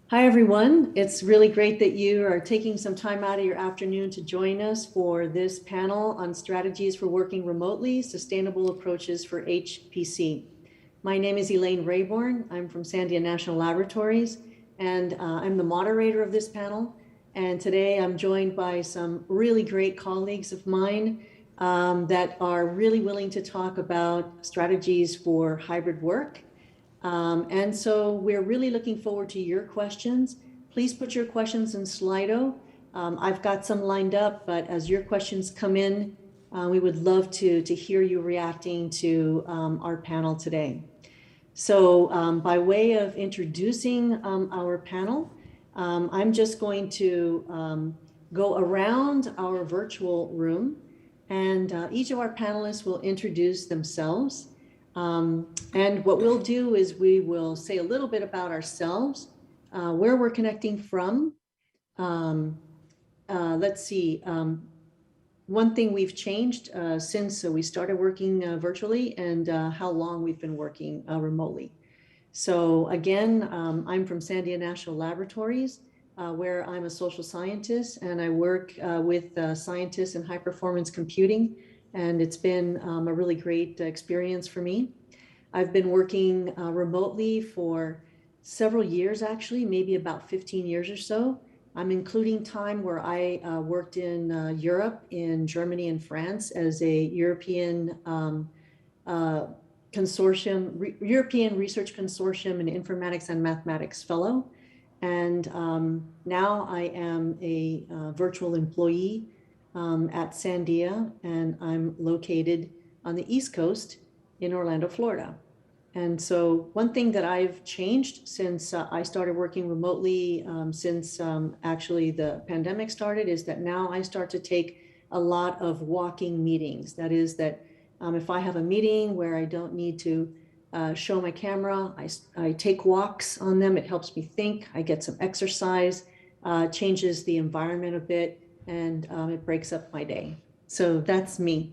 Hi, everyone. It's really great that you are taking some time out of your afternoon to join us for this panel on strategies for working remotely, sustainable approaches for HPC. My name is Elaine Raybourn. I'm from Sandia National Laboratories, and I'm the moderator of this panel. And today I'm joined by some really great colleagues of mine that are really willing to talk about strategies for hybrid work. And so we're really looking forward to your questions. Please put your questions in Slido. I've got some lined up, but as your questions come in, we would love to hear you reacting to our panel today. So by way of introducing our panel, I'm just going to go around our virtual room, and each of our panelists will introduce themselves. And what we'll do is we will say a little bit about ourselves, where we're connecting from. Let's see, one thing we've changed since we started working virtually, and how long we've been working remotely. So again, I'm from Sandia National Laboratories, where I'm a social scientist, and I work with scientists in high performance computing. And it's been a really great experience for me. I've been working remotely for several years, actually, maybe about 15 years or so. I'm including time where I worked in Europe, in Germany and France as a European European Research Consortium in Informatics and Mathematics Fellow. And now I am a virtual employee at Sandia, and I'm located on the East Coast in Orlando, Florida. And so one thing that I've changed since I started working remotely, since actually the pandemic started, is that now I start to take a lot of walking meetings. That is that if I have a meeting where I don't need to show my camera, I take walks on them. It helps me think. I get some exercise, changes the environment a bit, and it breaks up my day. So that's me.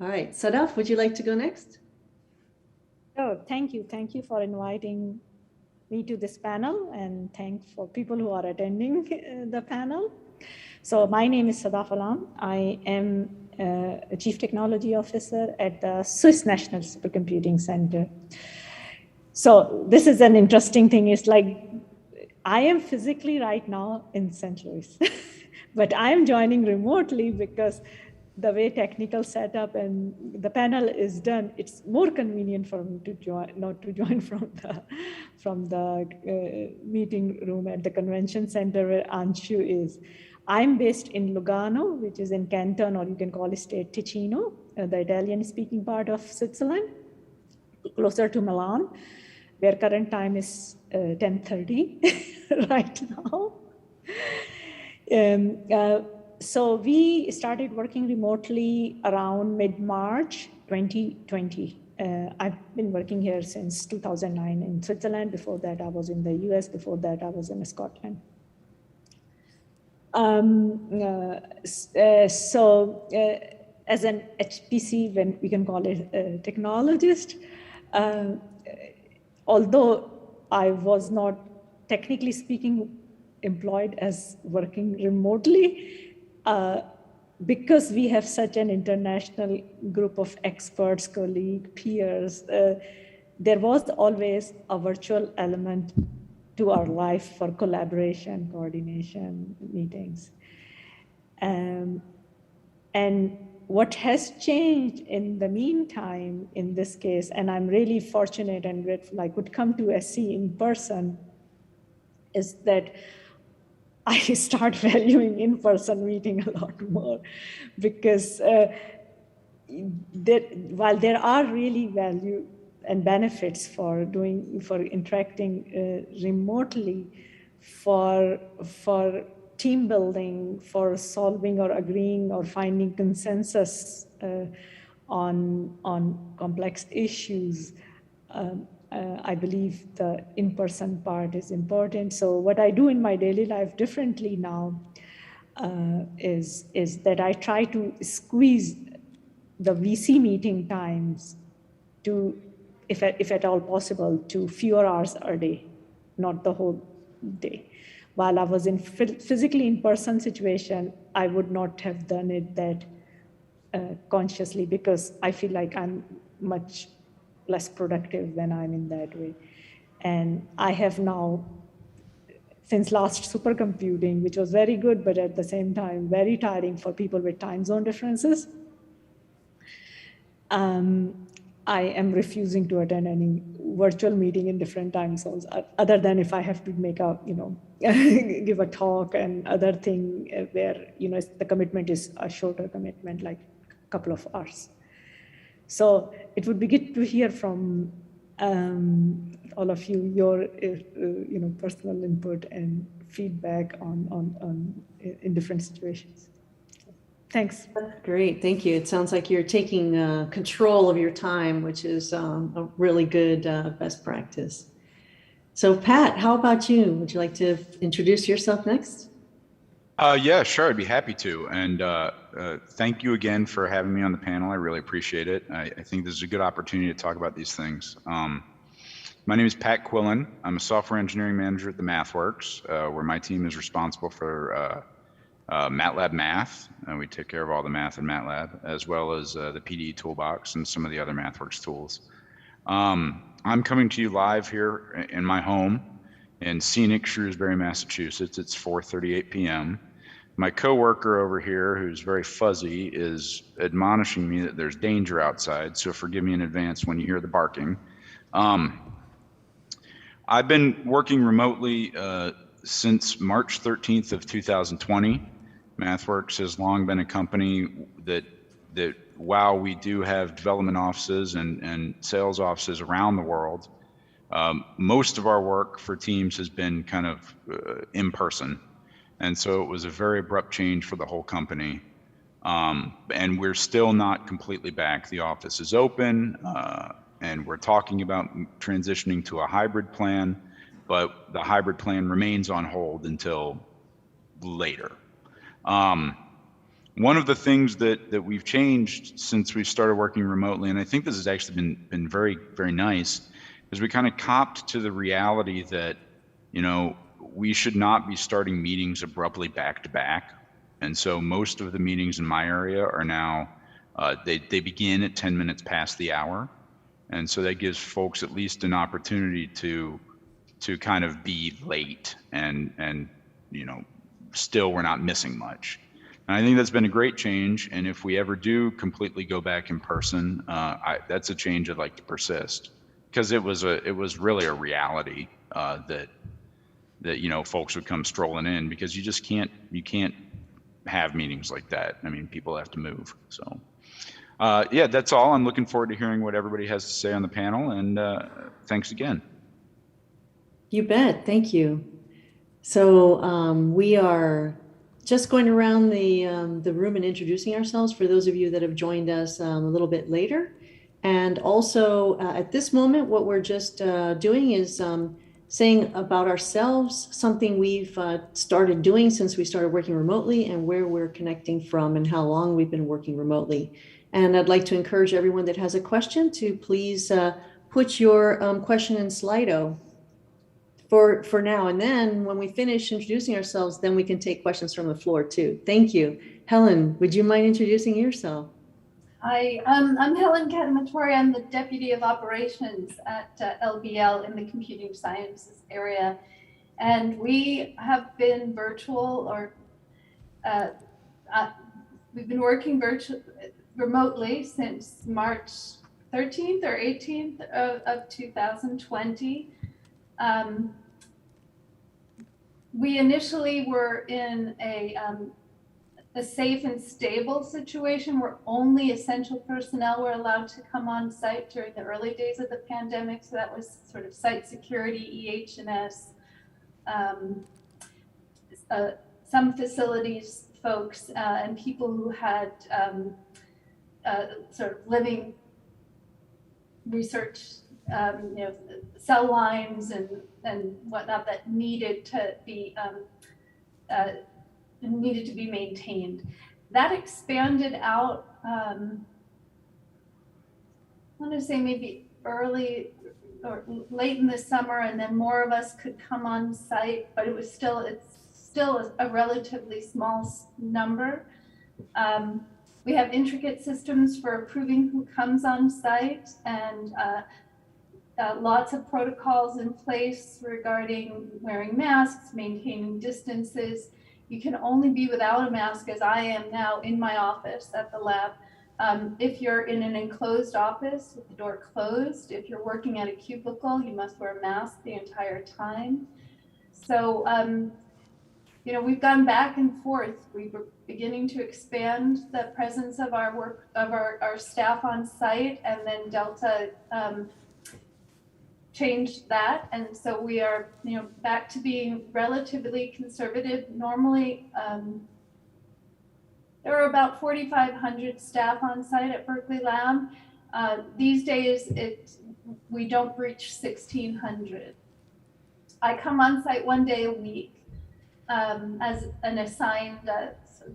All right, Sadaf, would you like to go next? Oh, thank you. Thank you for inviting me to this panel, and thanks for people who are attending the panel. So my name is Sadafalam. I am a Chief Technology Officer at the Swiss National Supercomputing Center. So this is an interesting thing. It's like I am physically right now in St. Louis. But I'm joining remotely because the way technical setup and the panel is done, it's more convenient for me to join, not to join from the meeting room at the convention center where Anshu is. I'm based in Lugano, which is in Canton, or you can call it State Ticino, the Italian-speaking part of Switzerland, closer to Milan, where current time is 10:30 right now. So we started working remotely around mid-March 2020. I've been working here since 2009 in Switzerland. Before that, I was in the US. Before that, I was in Scotland. As an HPC, when we can call it a technologist, although I was not, technically speaking, employed as working remotely, because we have such an international group of experts, colleagues, peers, there was always a virtual element to our life for collaboration, coordination, meetings. And what has changed in the meantime, in this case, and I'm really fortunate and grateful I could come to SC in person, is that I start valuing in-person meeting a lot more, because while there are really value and benefits for interacting remotely, for team building, for solving or agreeing or finding consensus on complex issues, I believe the in-person part is important. So what I do in my daily life differently now is that I try to squeeze the VC meeting times to, if at all possible, to fewer hours a day, not the whole day. While I was in physically in-person situation, I would not have done it that consciously, because I feel like I'm much less productive when I'm in that way. And I have now, since last supercomputing, which was very good, but at the same time, very tiring for people with time zone differences, I am refusing to attend any virtual meeting in different time zones, other than if I have to make a, give a talk and other thing where, the commitment is a shorter commitment, like a couple of hours. So it would be good to hear from all of you, your, personal input and feedback in different situations. Thanks. Great, thank you. It sounds like you're taking control of your time, which is a really good best practice. So Pat, how about you? Would you like to introduce yourself next? Yeah, sure, I'd be happy to. And thank you again for having me on the panel. I really appreciate it. I think this is a good opportunity to talk about these things. My name is Pat Quillen. I'm a software engineering manager at the MathWorks, where my team is responsible for MATLAB Math, and we take care of all the math in MATLAB, as well as the PDE toolbox and some of the other MathWorks tools. I'm coming to you live here in my home in scenic Shrewsbury, Massachusetts. It's 4:38 p.m. My coworker over here, who's very fuzzy, is admonishing me that there's danger outside, so forgive me in advance when you hear the barking. I've been working remotely since March 13th of 2020. MathWorks has long been a company that while we do have development offices and sales offices around the world, most of our work for teams has been kind of in person. And so it was a very abrupt change for the whole company. And we're still not completely back. The office is open, and we're talking about transitioning to a hybrid plan, but the hybrid plan remains on hold until later. One of the things that we've changed since we started working remotely, and I think this has actually been very, very nice, is we kind of copped to the reality that, we should not be starting meetings abruptly back to back. And so most of the meetings in my area are now, they begin at 10 minutes past the hour. And so that gives folks at least an opportunity to kind of be late and still we're not missing much. And I think that's been a great change. And if we ever do completely go back in person, that's a change I'd like to persist, because it was really a reality that folks would come strolling in, because you can't have meetings like that. I mean, people have to move. So yeah, that's all. I'm looking forward to hearing what everybody has to say on the panel, and thanks again. You bet. Thank you. So we are just going around the room and introducing ourselves for those of you that have joined us a little bit later. And also at this moment, what we're just doing is saying about ourselves, something we've started doing since we started working remotely, and where we're connecting from and how long we've been working remotely. And I'd like to encourage everyone that has a question to please put your question in Slido for now. And then when we finish introducing ourselves, then we can take questions from the floor too. Thank you. Helen, would you mind introducing yourself? Hi, I'm Helen Cademartori. I'm the Deputy of Operations at LBL in the Computing Sciences area. And we have been virtual, or we've been working remotely since March 13th or 18th of 2020. We initially were in a safe and stable situation where only essential personnel were allowed to come on site during the early days of the pandemic. So that was sort of site security, EH&S, some facilities folks, and people who had sort of living research, cell lines and whatnot that needed to be maintained. That expanded out, I want to say maybe early or late in the summer, and then more of us could come on site, but it's still a relatively small number. We have intricate systems for approving who comes on site, and lots of protocols in place regarding wearing masks, maintaining distances. You can only be without a mask, as I am now in my office at the lab, if you're in an enclosed office with the door closed. If you're working at a cubicle, you must wear a mask the entire time. So, you know, we've gone back and forth. We were beginning to expand the presence of our staff on site, and then Delta changed that, and so we are, you know, back to being relatively conservative. Normally, there are about 4,500 staff on site at Berkeley Lab. These days, we don't reach 1,600. I come on site one day a week as an assigned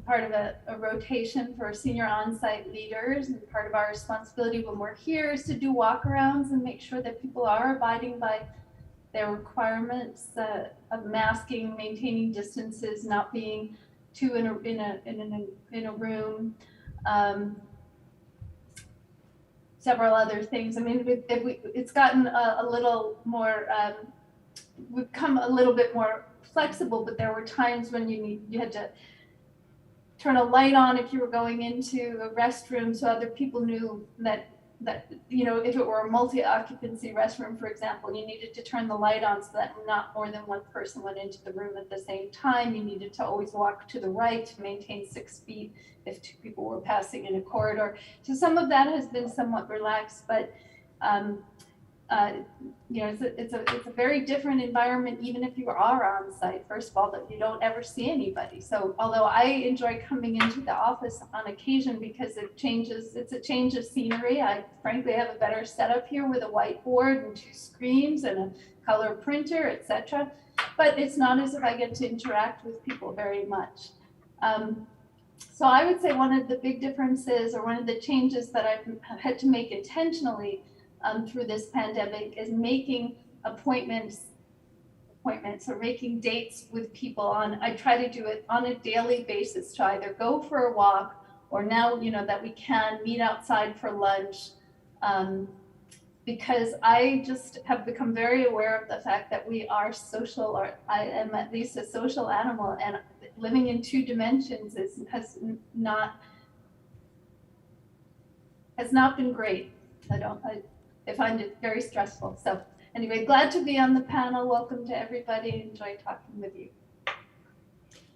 part of a rotation for senior on-site leaders, and part of our responsibility when we're here is to do walkarounds and make sure that people are abiding by their requirements of masking, maintaining distances, not being two in a room, several other things. I mean, it's gotten a little more. We've come a little bit more flexible, but there were times when you had to turn a light on if you were going into a restroom, so other people knew that you know, if it were a multi-occupancy restroom, for example, you needed to turn the light on so that not more than one person went into the room at the same time. You needed to always walk to the right to maintain 6 feet if 2 people were passing in a corridor. So some of that has been somewhat relaxed, but you know, it's a very different environment, even if you are on site. First of all, that you don't ever see anybody. So although I enjoy coming into the office on occasion because it's a change of scenery. I frankly have a better setup here with a whiteboard and 2 screens and a color printer, etc. But it's not as if I get to interact with people very much. So I would say one of the big differences, or one of the changes that I've had to make intentionally through this pandemic, is making appointments or making dates with people I try to do it on a daily basis, to either go for a walk, or now, you know, that we can meet outside for lunch, because I just have become very aware of the fact that we are social, or I am at least a social animal, and living in 2 dimensions has not been great. I find it very stressful. So anyway, glad to be on the panel. Welcome to everybody. Enjoy talking with you.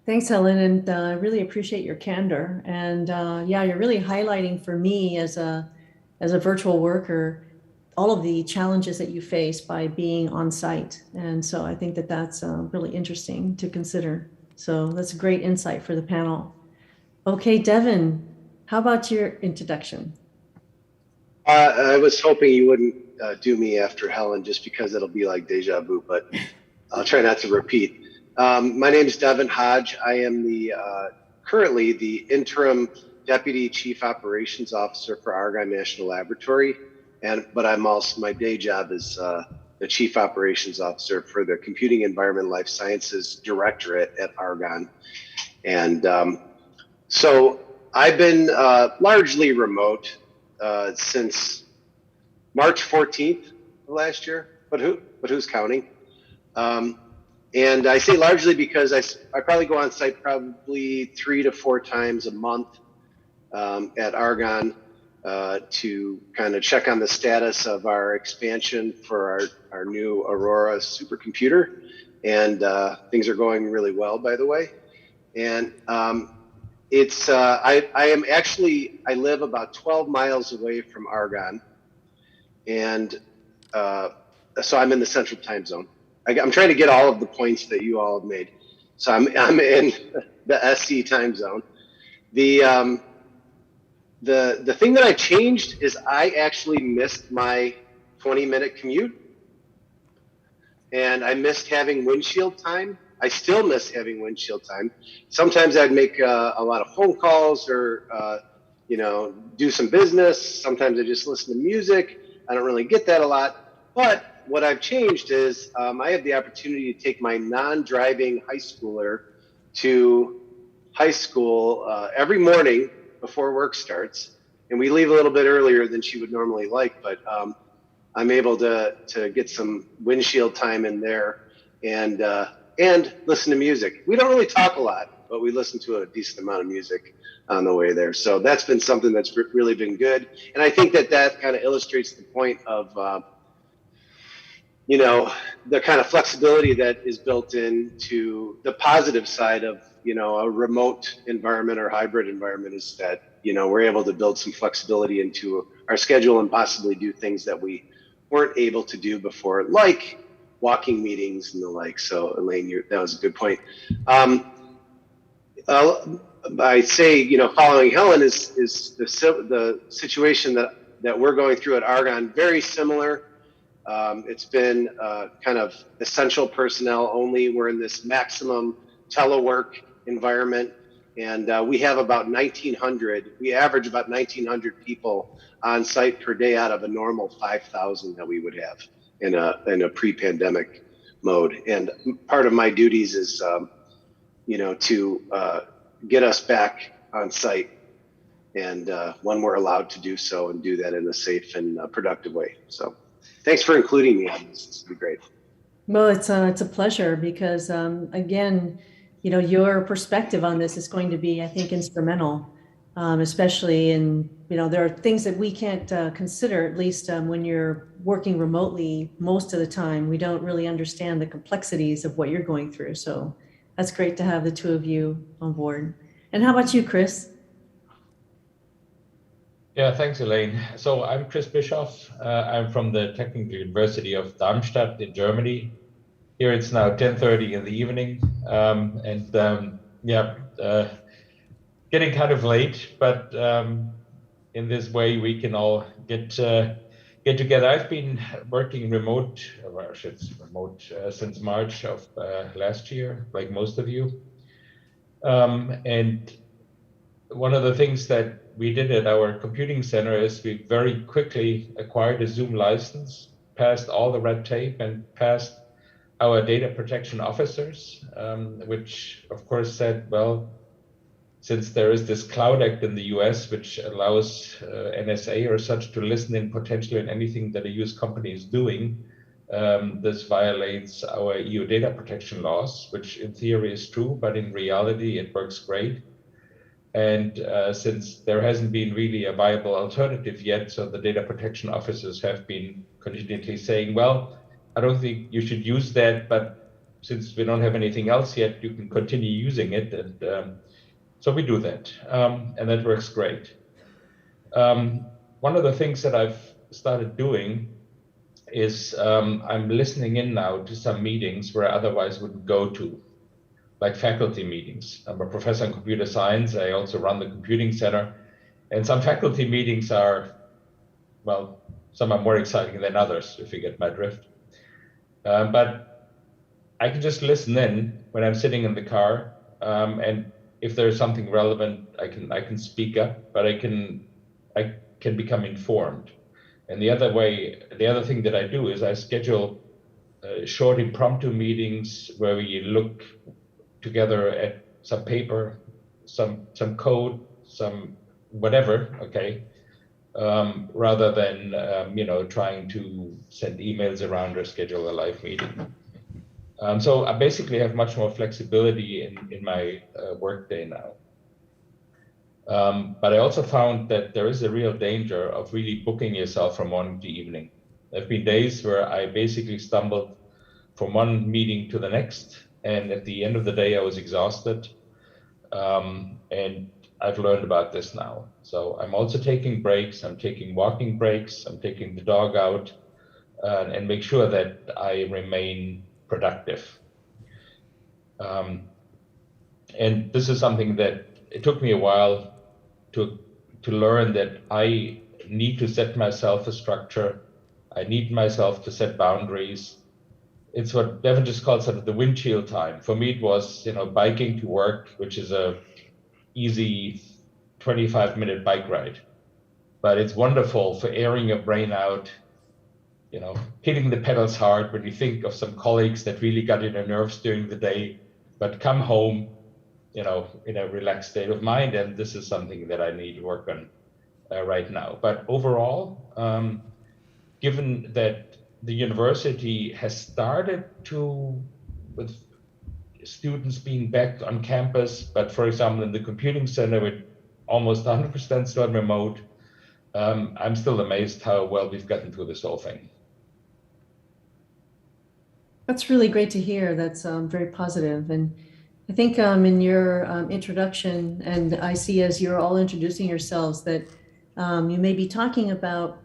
Thanks, Helen, and I really appreciate your candor. And yeah, you're really highlighting for me as a virtual worker all of the challenges that you face by being on site. And so I think that that's really interesting to consider. So that's a great insight for the panel. Okay, Devin, how about your introduction? I was hoping you wouldn't do me after Helen, just because it'll be like deja vu, but I'll try not to repeat. My name is Devin Hodge. I am currently the interim Deputy Chief Operations Officer for Argonne National Laboratory, but I'm also, my day job is the Chief Operations Officer for the Computing Environment Life Sciences Directorate at Argonne. And so I've been largely remote since March 14th of last year, but who's counting? And I say largely because I probably go on site probably 3 to 4 times a month at Argonne to kind of check on the status of our expansion for our new Aurora supercomputer. And things are going really well, by the way. And I live about 12 miles away from Argonne, and so I'm in the central time zone. I'm trying to get all of the points that you all have made. So I'm in the SC time zone. The thing that I changed is I actually missed my 20-minute commute, and I missed having windshield time. I still miss having windshield time. Sometimes I'd make a lot of phone calls, or you know, do some business. Sometimes I just listen to music. I don't really get that a lot, but what I've changed is I have the opportunity to take my non-driving high schooler to high school every morning before work starts. And we leave a little bit earlier than she would normally like, but I'm able to get some windshield time in there and listen to music. We don't really talk a lot, but we listen to a decent amount of music on the way there. So that's been something that's really been good. And I think that kind of illustrates the point of, you know, the kind of flexibility that is built into the positive side of, you know, a remote environment or hybrid environment is that, you know, we're able to build some flexibility into our schedule and possibly do things that we weren't able to do before, like walking meetings and the like. So Elaine, that was a good point. I say, you know, following Helen is the situation that we're going through at Argonne, very similar. It's been kind of essential personnel only. We're in this maximum telework environment, and we have about 1,900. We average about 1,900 people on site per day out of a normal 5,000 that we would have in a pre-pandemic mode. And part of my duties is, you know, to get us back on site, and when we're allowed to do so, and do that in a safe and productive way. So thanks for including me on this. This would be great. Well, it's a pleasure because, again, you know, your perspective on this is going to be, I think, instrumental, especially in, you know, there are things that we can't consider, at least when you're working remotely most of the time. We don't really understand the complexities of what you're going through. So that's great to have the two of you on board. And how about you, Chris? Yeah, thanks, Elaine. So I'm Chris Bischoff. I'm from the Technical University of Darmstadt in Germany. Here it's now 10:30 in the evening, getting kind of late, but in this way we can all get together. I've been working remote since March of last year, like most of you. And one of the things that we did at our computing center is we very quickly acquired a Zoom license, passed all the red tape, and passed our data protection officers, which of course said, well, since there is this Cloud Act in the US, which allows NSA or such to listen in potentially in anything that a US company is doing, this violates our EU data protection laws, which in theory is true, but in reality it works great. And since there hasn't been really a viable alternative yet, so the data protection officers have been continually saying, well, I don't think you should use that, but since we don't have anything else yet, you can continue using it. And so we do that, and that works great. One of the things that I've started doing is I'm listening in now to some meetings where I otherwise wouldn't go to, like faculty meetings. I'm a professor in computer science. I also run the computing center. And some faculty meetings are, well, some are more exciting than others, if you get my drift. But I can just listen in when I'm sitting in the car, and if there's something relevant, I can speak up, but I can become informed. And the other thing that I do is I schedule short impromptu meetings where we look together at some paper, some code, some whatever, okay, rather than trying to send emails around or schedule a live meeting. So I basically have much more flexibility in my workday now. But I also found that there is a real danger of really booking yourself from morning to evening. There have been days where I basically stumbled from one meeting to the next, and at the end of the day, I was exhausted. And I've learned about this now. So I'm also taking breaks. I'm taking walking breaks. I'm taking the dog out and make sure that I remain productive. And this is something that it took me a while to learn, that I need to set myself a structure. I need myself to set boundaries. It's what Devin just called sort of the windshield time. For me, it was, biking to work, which is a easy 25-minute bike ride. But it's wonderful for airing your brain out, hitting the pedals hard when you think of some colleagues that really got in their nerves during the day, but come home, in a relaxed state of mind. And this is something that I need to work on right now. But overall, given that the university has started with students being back on campus, but for example, in the computing center with almost 100% still remote, I'm still amazed how well we've gotten through this whole thing. That's really great to hear. That's very positive. And I think in your introduction, and I see as you're all introducing yourselves that you may be talking about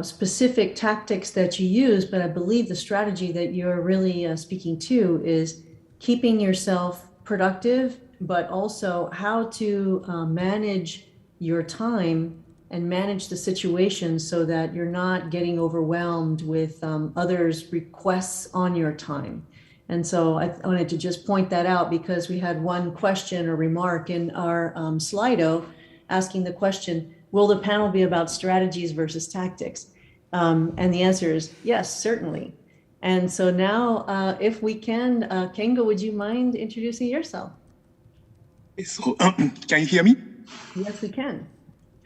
specific tactics that you use, but I believe the strategy that you're really speaking to is keeping yourself productive, but also how to manage your time and manage the situation so that you're not getting overwhelmed with others' requests on your time. And so I wanted to just point that out because we had one question or remark in our Slido asking the question, will the panel be about strategies versus tactics? And the answer is yes, certainly. And so now if we can, Kengo, would you mind introducing yourself? So can you hear me? Yes, we can.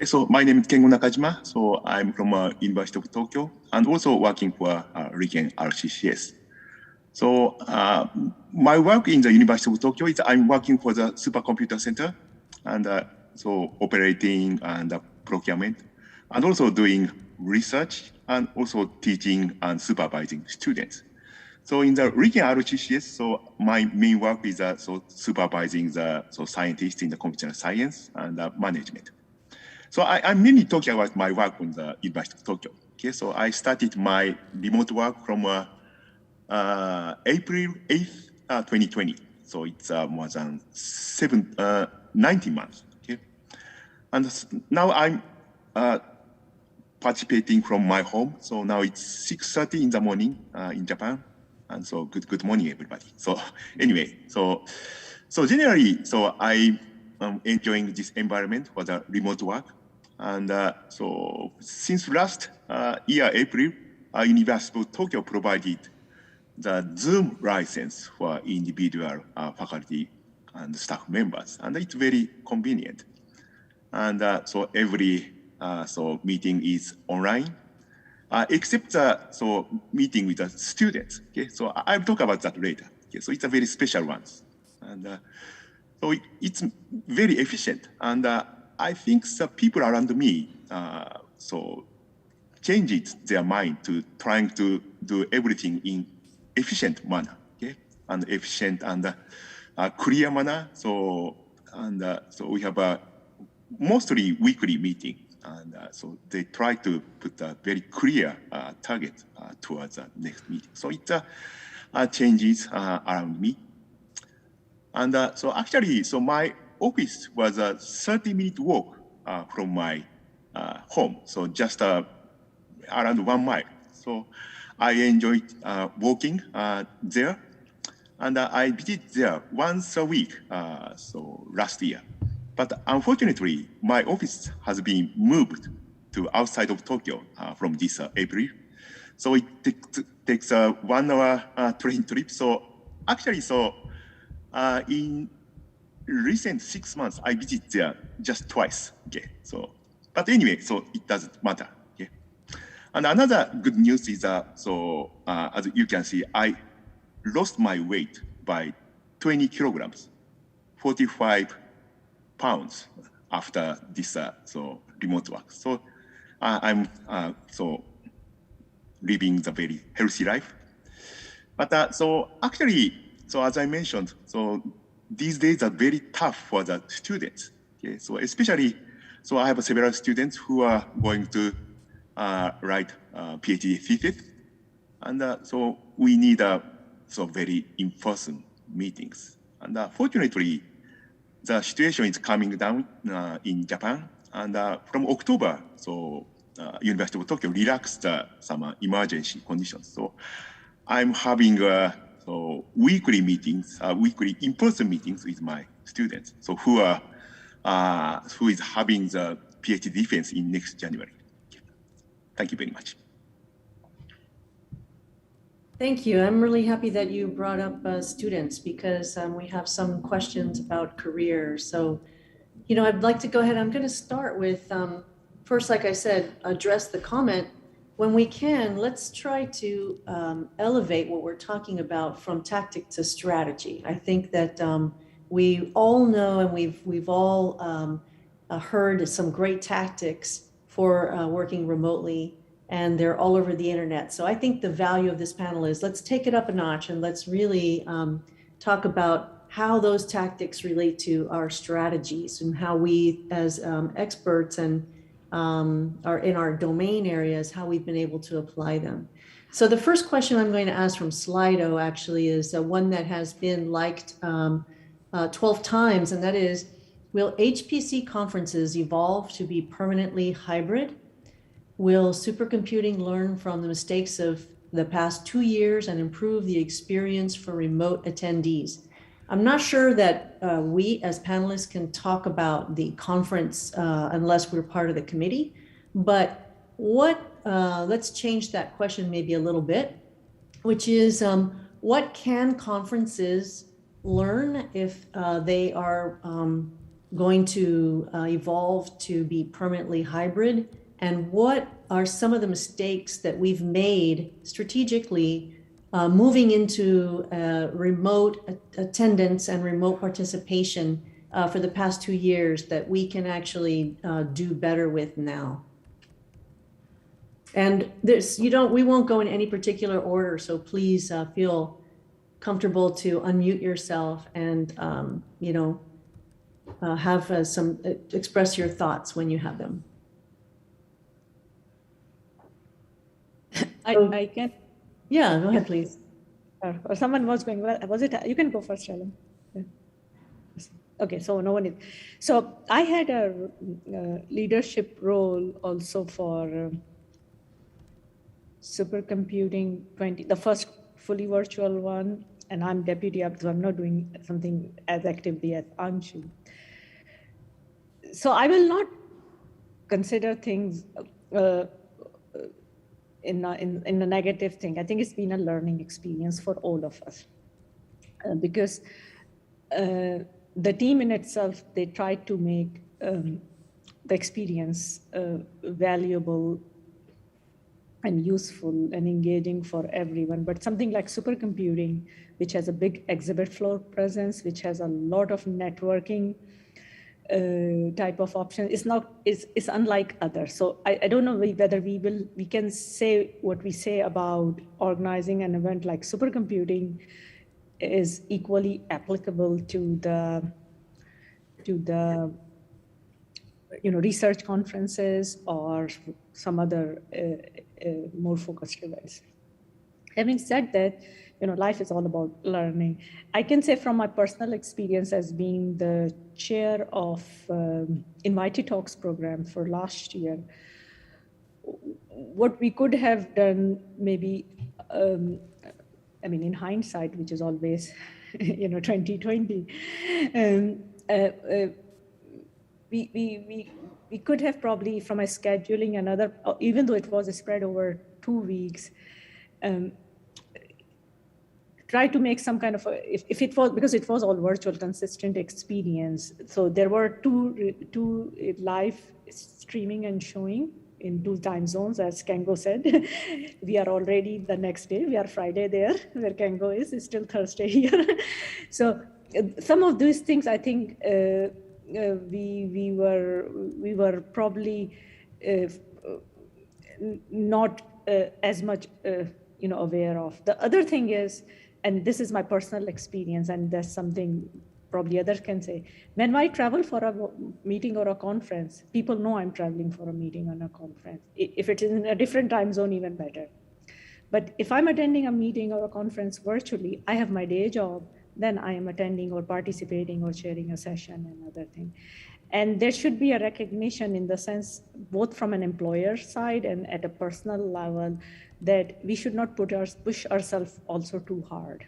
So my name is Kengo Nakajima. So I'm from University of Tokyo and also working for RIKEN RCCS. So my work in the University of Tokyo is I'm working for the Supercomputer Center and so operating and procurement and also doing research and also teaching and supervising students. So in the RIKEN RCCS, so my main work is so supervising the scientists in the computer science and management. So I'm mainly talking about my work on the University of Tokyo. Okay, so I started my remote work from April 8th, 2020. So it's more than 19 months. Okay, and now I'm participating from my home. So now it's 6:30 in the morning in Japan, and so good morning everybody. So anyway, so generally, so I am enjoying this environment for the remote work. And so since last year, April, University of Tokyo provided the Zoom license for individual faculty and staff members, and it's very convenient. And so every meeting is online, except so meeting with the students. Okay, so I'll talk about that later. Okay, so it's a very special one, and so it's very efficient. And I think the people around me so changed their mind to trying to do everything in efficient manner, okay, and efficient and clear manner. So so we have a mostly weekly meeting, and so they try to put a very clear target towards the next meeting. So it changes around me, and so actually, so my office was a 30-minute walk from my home, so just around 1 mile. So I enjoyed walking there, and I visit there once a week. So last year, but unfortunately, my office has been moved to outside of Tokyo from this April. So it takes a 1 hour train trip. So actually, so in recent 6 months, I visit there just twice. Okay, so but anyway, so it doesn't matter. Okay, and another good news is so as you can see, I lost my weight by 20 kilograms, 45 pounds after this so remote work. So I'm so living the very healthy life. But so actually, so as I mentioned, so these days are very tough for the students. Okay, so especially, so I have several students who are going to write PhD thesis, and so we need so very in-person meetings. And fortunately, the situation is coming down in Japan, and from October, so University of Tokyo relaxed some emergency conditions. So I'm having so weekly meetings, weekly in-person meetings with my students. So who is having the PhD defense in next January. Thank you very much. Thank you. I'm really happy that you brought up students because we have some questions about careers. So, I'd like to go ahead. I'm going to start with first, like I said, address the comment. When we can, let's try to elevate what we're talking about from tactic to strategy. I think that we all know and we've all heard some great tactics for working remotely, and they're all over the internet. So I think the value of this panel is let's take it up a notch and let's really talk about how those tactics relate to our strategies and how we as experts and are in our domain areas, how we've been able to apply them. So the first question I'm going to ask from Slido actually is one that has been liked 12 times, and that is, will HPC conferences evolve to be permanently hybrid? Will supercomputing learn from the mistakes of the past 2 years and improve the experience for remote attendees? I'm not sure that we as panelists can talk about the conference unless we're part of the committee, but let's change that question maybe a little bit, which is what can conferences learn if they are going to evolve to be permanently hybrid? And what are some of the mistakes that we've made strategically moving into remote attendance and remote participation for the past 2 years that we can actually do better with now? And we won't go in any particular order, so please feel comfortable to unmute yourself and have express your thoughts when you have them. I can. Yeah, go ahead, please. Or someone was going, was it? You can go first, Helen. Yeah. Okay, so no one is. So I had a leadership role also for Supercomputing 20, the first fully virtual one, and I'm deputy up, so I'm not doing something as actively as Anshu. So I will not consider things in a negative thing. I think it's been a learning experience for all of us because the team in itself, they tried to make the experience valuable and useful and engaging for everyone. But something like supercomputing, which has a big exhibit floor presence, which has a lot of networking type of option, is unlike others. So I don't know whether we can say what we say about organizing an event like supercomputing is equally applicable to the research conferences or some other more focused events. Having said that, life is all about learning. I can say from my personal experience as being the chair of Invited Talks program for last year, what we could have done maybe, in hindsight, which is always, 2020, we could have probably, from a scheduling another, even though it was spread over 2 weeks, try to make some kind of if it was, because it was all virtual, consistent experience. So there were two live streaming and showing in 2 time zones, as Kengo said. We are already the next day. We are Friday there, where Kengo is. It's still Thursday here. So some of these things, I think we were probably not as much aware of. The other thing is, and this is my personal experience, and there's something probably others can say, when I travel for a meeting or a conference, people know I'm traveling for a meeting or a conference. If it is in a different time zone, even better. But if I'm attending a meeting or a conference virtually, I have my day job, then I am attending or participating or chairing a session and other thing. And there should be a recognition in the sense, both from an employer side and at a personal level, that we should not push ourselves also too hard.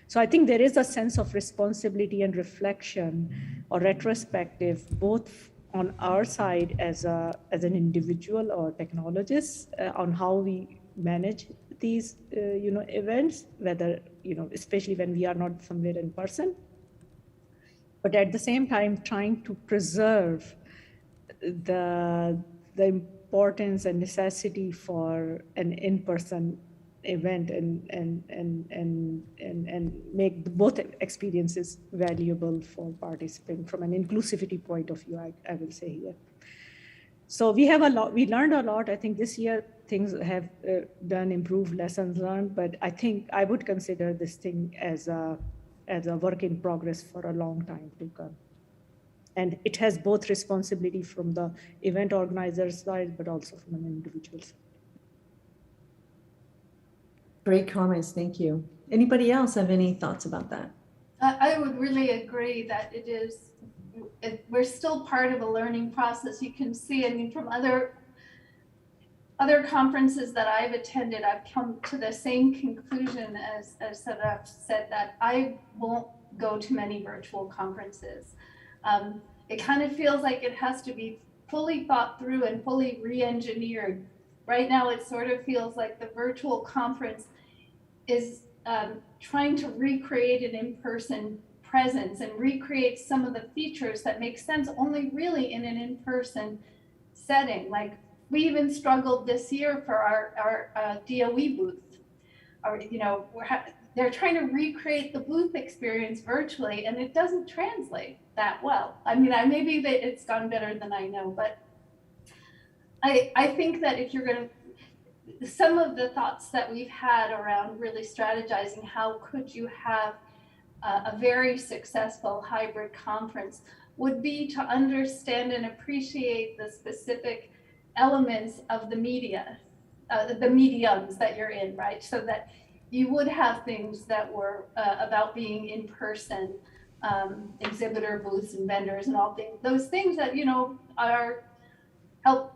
So I think there is a sense of responsibility and reflection or retrospective, both on our side as an individual or technologist on how we manage these, events, whether, especially when we are not somewhere in person, but at the same time, trying to preserve the importance and necessity for an in-person event and make both experiences valuable for participants from an inclusivity point of view, I will say here. So we learned a lot. I think this year things have done improved lessons learned, but I think I would consider this thing as a work in progress for a long time to come. And it has both responsibility from the event organizer's side, but also from an individual side. Great comments, thank you. Anybody else have any thoughts about that? I would really agree that we're still part of a learning process. You can see, I mean, from other conferences that I've attended, I've come to the same conclusion as Sadaf said, that I won't go to many virtual conferences. It kind of feels like it has to be fully thought through and fully re-engineered. Right now, it sort of feels like the virtual conference is trying to recreate an in-person presence and recreate some of the features that make sense only really in an in-person setting. Like we even struggled this year for our DOE booth. They're trying to recreate the booth experience virtually, and it doesn't translate that well. I mean, maybe it's gone better than I know, but I think that if you're going to, some of the thoughts that we've had around really strategizing how could you have a very successful hybrid conference would be to understand and appreciate the specific elements of the media, the mediums that you're in, right? So that you would have things that were about being in person, exhibitor booths and vendors and all things, those things that, help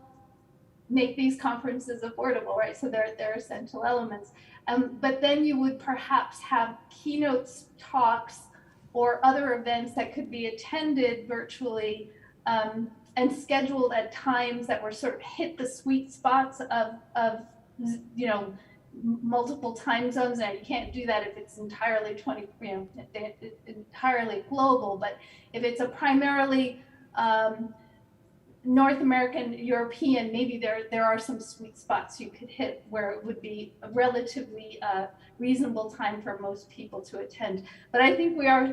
make these conferences affordable, right? So they're essential elements. But then you would perhaps have keynotes, talks, or other events that could be attended virtually and scheduled at times that were sort of hit the sweet spots of multiple time zones. Now you can't do that if it's entirely entirely global, but if it's a primarily North American, European, maybe there are some sweet spots you could hit where it would be a relatively reasonable time for most people to attend. But I think I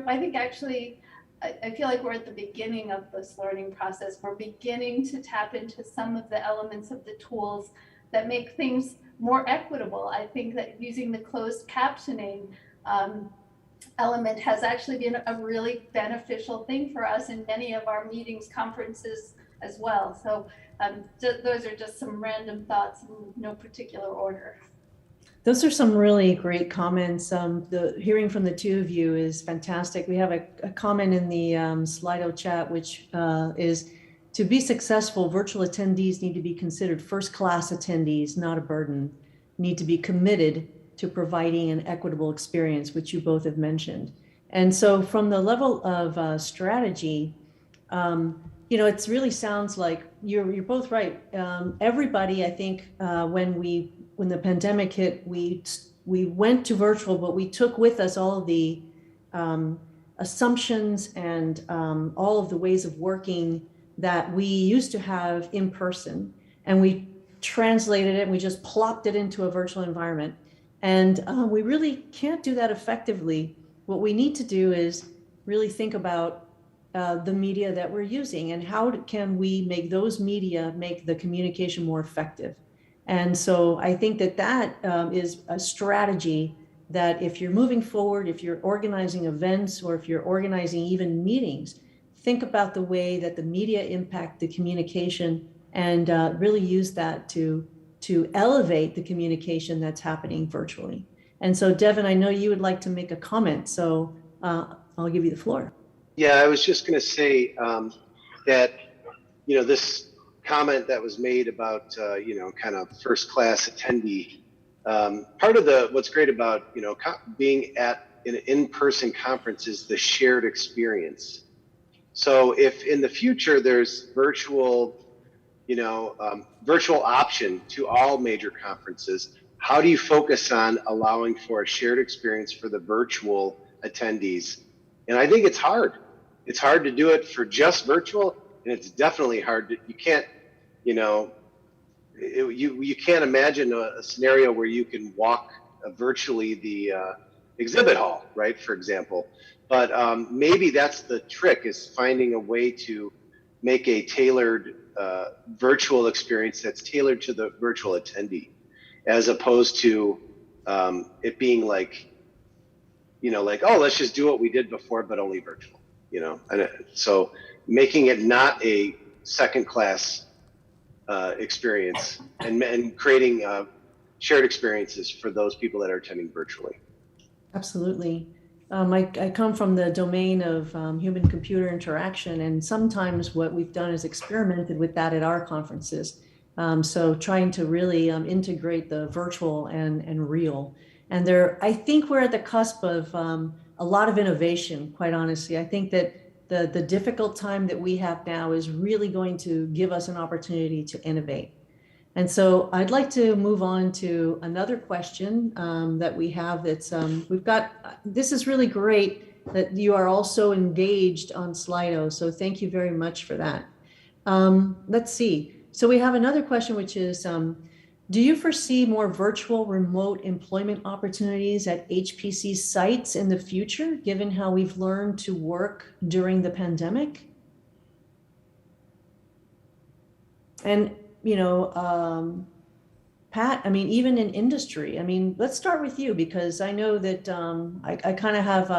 feel like we're at the beginning of this learning process. We're beginning to tap into some of the elements of the tools that make things more equitable. I think that using the closed captioning element has actually been a really beneficial thing for us in many of our meetings, conferences as well. So those are just some random thoughts in no particular order. Those are some really great comments. The hearing from the two of you is fantastic. We have a comment in the Slido chat, which is, to be successful, virtual attendees need to be considered first-class attendees, not a burden, need to be committed to providing an equitable experience, which you both have mentioned. And so from the level of strategy, it really sounds like you're both right. Everybody, I think, when the pandemic hit, we went to virtual, but we took with us all of the assumptions and all of the ways of working that we used to have in person, and we translated it and we just plopped it into a virtual environment. And we really can't do that effectively. What we need to do is really think about the media that we're using and how can we make those media make the communication more effective. And so I think that is a strategy that if you're moving forward, if you're organizing events or if you're organizing even meetings, think about the way that the media impact the communication and really use that to elevate the communication that's happening virtually. And so Devin, I know you would like to make a comment, so I'll give you the floor. Yeah, I was just going to say that, this comment that was made about, kind of first-class attendee, part of what's great about, being at an in-person conference is the shared experience. So if in the future there's virtual option to all major conferences, how do you focus on allowing for a shared experience for the virtual attendees? And I think it's hard. It's hard to do it for just virtual, and it's definitely hard to, you can't, you know, you can't imagine a scenario where you can walk virtually the exhibit hall, right, for example. But maybe that's the trick, is finding a way to make a tailored virtual experience that's tailored to the virtual attendee, as opposed to it being like, you know, like, oh, let's just do what we did before, but only virtual, you know. And so making it not a second class experience, and creating shared experiences for those people that are attending virtually. Absolutely. I come from the domain of human-computer interaction, and sometimes what we've done is experimented with that at our conferences. So trying to really integrate the virtual and real. And I think we're at the cusp of a lot of innovation, quite honestly. I think that the difficult time that we have now is really going to give us an opportunity to innovate. And so I'd like to move on to another question that we have that's, this is really great that you are also engaged on Slido. So thank you very much for that. Let's see. So we have another question, which is, do you foresee more virtual remote employment opportunities at HPC sites in the future, given how we've learned to work during the pandemic? And you know, Pat, I mean, even in industry, I mean, let's start with you, because I know that I kind of have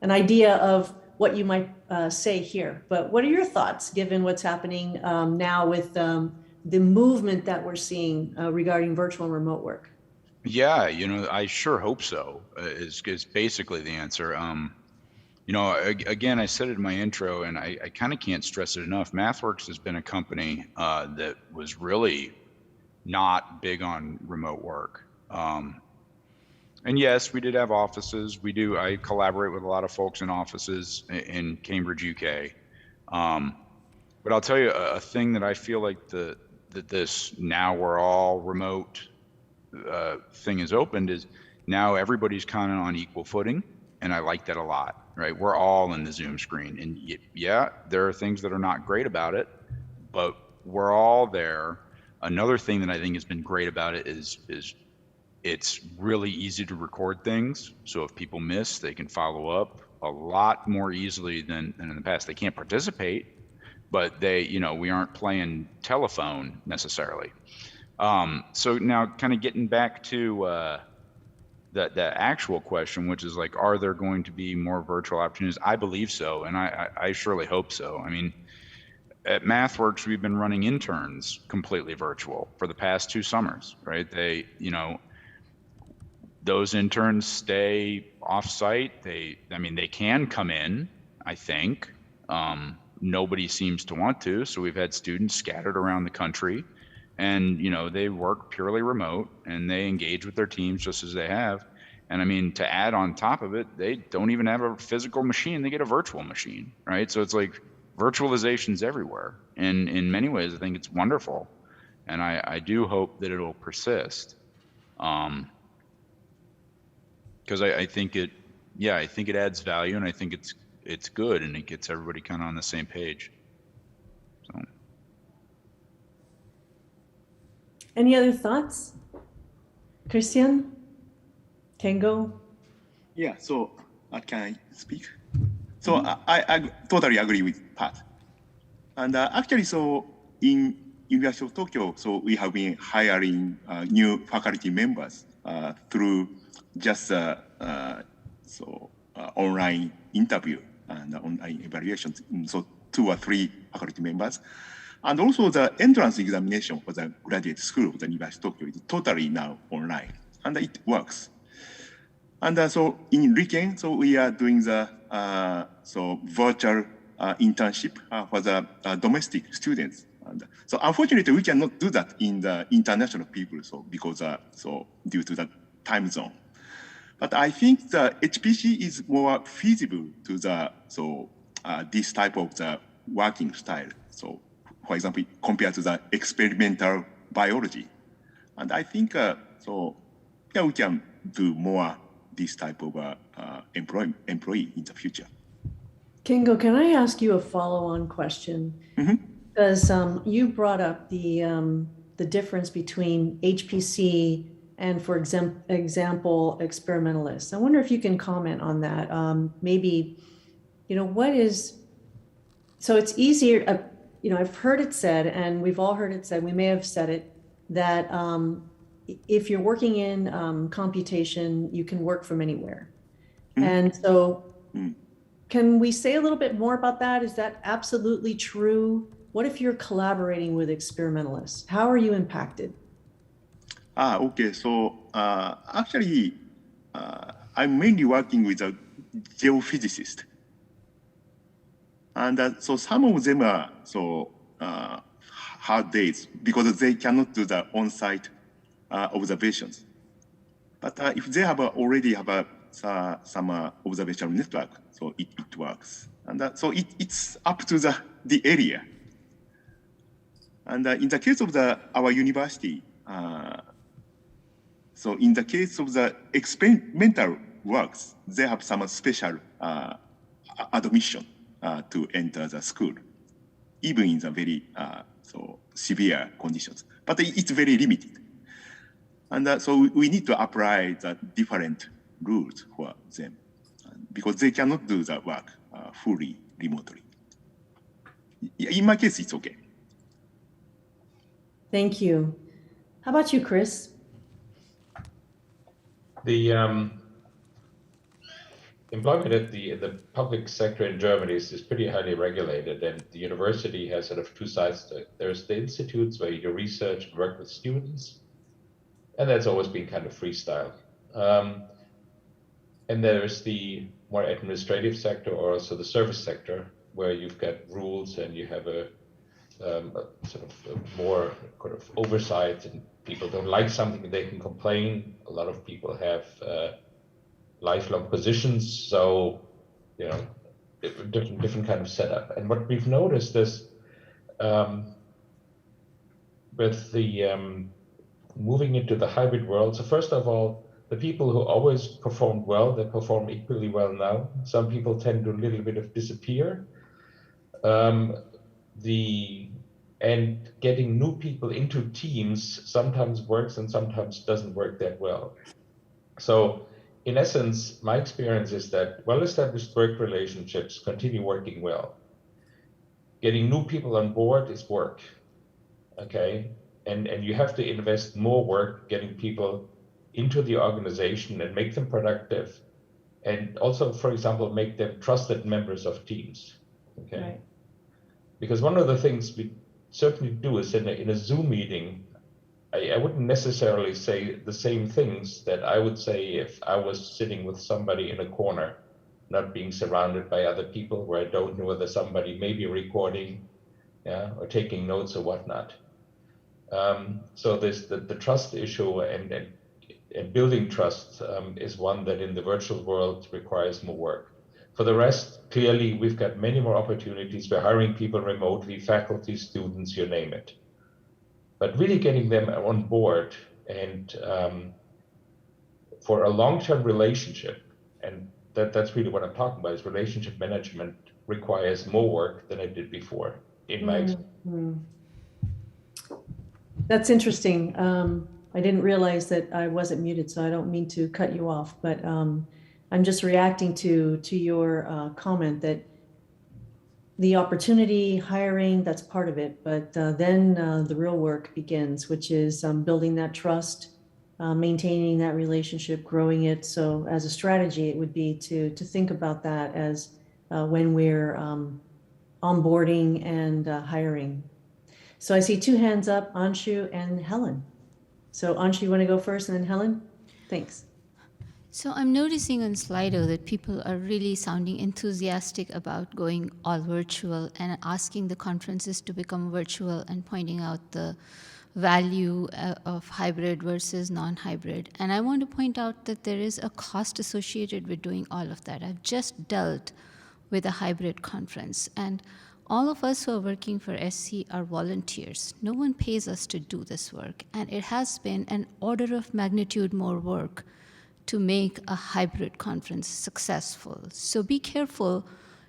an idea of what you might say here, but what are your thoughts given what's happening now with the movement that we're seeing regarding virtual and remote work? Yeah, you know, I sure hope so, is basically the answer. You know, again, I said it in my intro, and I kind of can't stress it enough. MathWorks has been a company that was really not big on remote work. And yes, we did have offices. I collaborate with a lot of folks in offices in Cambridge, UK. But I'll tell you a thing that I feel like that this now we're all remote thing is opened is now everybody's kind of on equal footing. And I like that a lot, right? We're all in the Zoom screen, and yeah, there are things that are not great about it, but we're all there. Another thing that I think has been great about it is it's really easy to record things. So if people miss, they can follow up a lot more easily than in the past. They can't participate, but we aren't playing telephone necessarily. So now kind of getting back to, the actual question, which is like, are there going to be more virtual opportunities? I believe so, and I surely hope so. I mean, at MathWorks, we've been running interns completely virtual for the past 2 summers, right? Those interns stay off-site. They can come in, I think. Nobody seems to want to, so we've had students scattered around the country. And, you know, they work purely remote and they engage with their teams just as they have. And I mean, to add on top of it, they don't even have a physical machine. They get a virtual machine, right? So it's like virtualization's everywhere. And in many ways, I think it's wonderful. And I do hope that it'll persist. Because I think it adds value, and I think it's good, and it gets everybody kind of on the same page. So. Any other thoughts? Christian? Kengo? Yeah, so can I speak? So I totally agree with Pat. And actually, so in University of Tokyo, so we have been hiring new faculty members through just online interview and online evaluations. So 2 or 3 faculty members. And also the entrance examination for the graduate school of the University of Tokyo is totally now online, and it works. And so in Riken, so we are doing the virtual internship for the domestic students. And so unfortunately, we cannot do that in the international people, so because due to the time zone. But I think the HPC is more feasible to the this type of the working style. So, for example, compared to the experimental biology. And I think so yeah, we can do more this type of employee in the future. Kengo, can I ask you a follow-on question? Because you brought up the difference between HPC and, for example, experimentalists. I wonder if you can comment on that. Maybe, what is, so it's easier, I've heard it said, and we've all heard it said, we may have said it, that if you're working in computation, you can work from anywhere. And so can we say a little bit more about that? Is that absolutely true? What if you're collaborating with experimentalists? How are you impacted? Okay. So actually, I'm mainly working with a geophysicist. And so some of them are hard days because they cannot do the on-site observations. But if they already have some observational network, so it works. And so it's up to the area. And in the case of our university, so in the case of the experimental works, they have some special admission to enter the school, even in the very severe conditions. But it's very limited. And so we need to apply the different rules for them because they cannot do the work fully remotely. In my case, it's okay. Thank you. How about you, Chris? The employment at the public sector in Germany is pretty highly regulated, and the university has sort of two sides to it. There's the institutes where you do research and work with students, and that's always been kind of freestyle. And there's the more administrative sector, or also the service sector, where you've got rules and you have a sort of more kind of oversight, and people don't like something, they can complain. A lot of people have lifelong positions, so different kind of setup. And what we've noticed is with the moving into the hybrid world. So first of all, the people who always performed well, they perform equally well now. Some people tend to a little bit of disappear. And getting new people into teams sometimes works and sometimes doesn't work that well. So in essence, my experience is that well-established work relationships continue working well. Getting new people on board is work, okay? And you have to invest more work getting people into the organization and make them productive. And also, for example, make them trusted members of teams, okay? Right. Because one of the things we certainly do is in a Zoom meeting, I wouldn't necessarily say the same things that I would say if I was sitting with somebody in a corner, not being surrounded by other people where I don't know whether somebody may be recording, or taking notes or whatnot. So there's the trust issue, and building trust is one that in the virtual world requires more work. For the rest, clearly, we've got many more opportunities. We're hiring people remotely, faculty, students, you name it. But really getting them on board and for a long-term relationship, and that's really what I'm talking about, is relationship management requires more work than it did before, in my experience. That's interesting. I didn't realize that I wasn't muted, so I don't mean to cut you off, but I'm just reacting to your comment that the opportunity, hiring, that's part of it, but then the real work begins, which is building that trust, maintaining that relationship, growing it. So as a strategy, it would be to think about that as when we're onboarding and hiring. So I see two hands up, Anshu and Helen. So Anshu, you want to go first and then Helen? Thanks. So I'm noticing on Slido that people are really sounding enthusiastic about going all virtual and asking the conferences to become virtual and pointing out the value of hybrid versus non-hybrid. And I want to point out that there is a cost associated with doing all of that. I've just dealt with a hybrid conference, and all of us who are working for SC are volunteers. No one pays us to do this work, and it has been an order of magnitude more work to make a hybrid conference successful. So be careful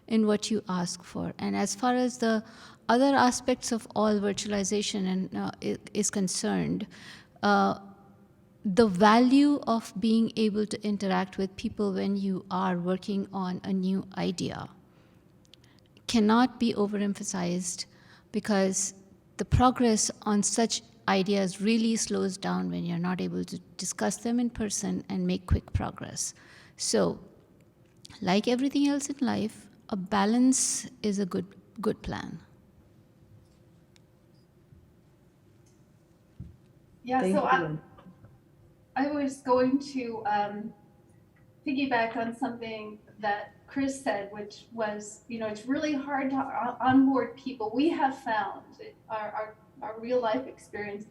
in what you ask for. And as far as the other aspects of all virtualization is concerned, the value of being able to interact with people when you are working on a new idea cannot be overemphasized, because the progress on such ideas really slows down when you're not able to discuss them in person and make quick progress. So, like everything else in life, a balance is a good plan. Yeah, Thank so you. I was going to piggyback on something that Chris said, which was, it's really hard to onboard people. We have found our real life experience,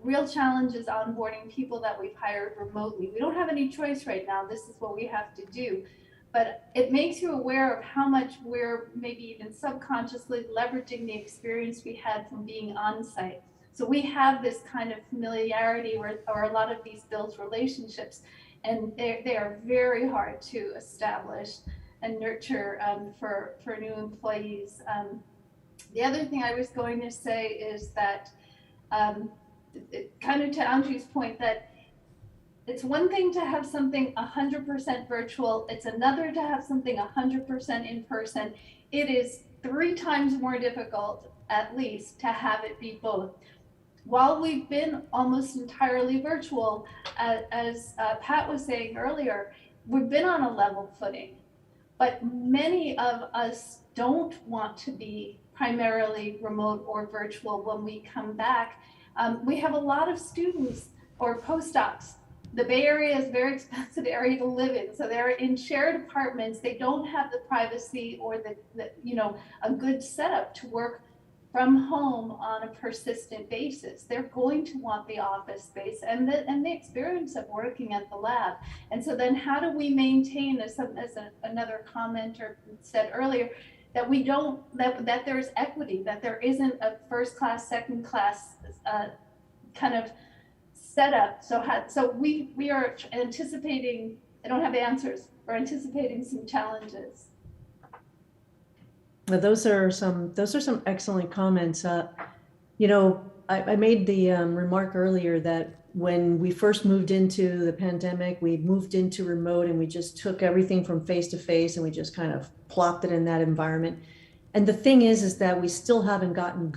real challenges onboarding people that we've hired remotely. We don't have any choice right now. This is what we have to do. But it makes you aware of how much we're maybe even subconsciously leveraging the experience we had from being on site. So we have this kind of familiarity or a lot of these built relationships, and they are very hard to establish and nurture for new employees. The other thing I was going to say is that kind of to Andrew's point, that it's one thing to have something 100% virtual. It's another to have something 100% in person. It is 3 times more difficult, at least, to have it be both. While we've been almost entirely virtual, as Pat was saying earlier, we've been on a level footing, but many of us don't want to be primarily remote or virtual when we come back. We have a lot of students or postdocs. The Bay Area is a very expensive area to live in, so they're in shared apartments. They don't have the privacy or the a good setup to work from home on a persistent basis. They're going to want the office space and the experience of working at the lab. And so then how do we maintain, as another commenter said earlier, that we don't, that there's equity, that there isn't a first class, second class kind of setup. So we are anticipating, I don't have answers, we're anticipating some challenges. Those are some excellent comments. I made the remark earlier that when we first moved into the pandemic, we moved into remote and we just took everything from face to face and we just kind of plopped it in that environment. And the thing is that we still haven't gotten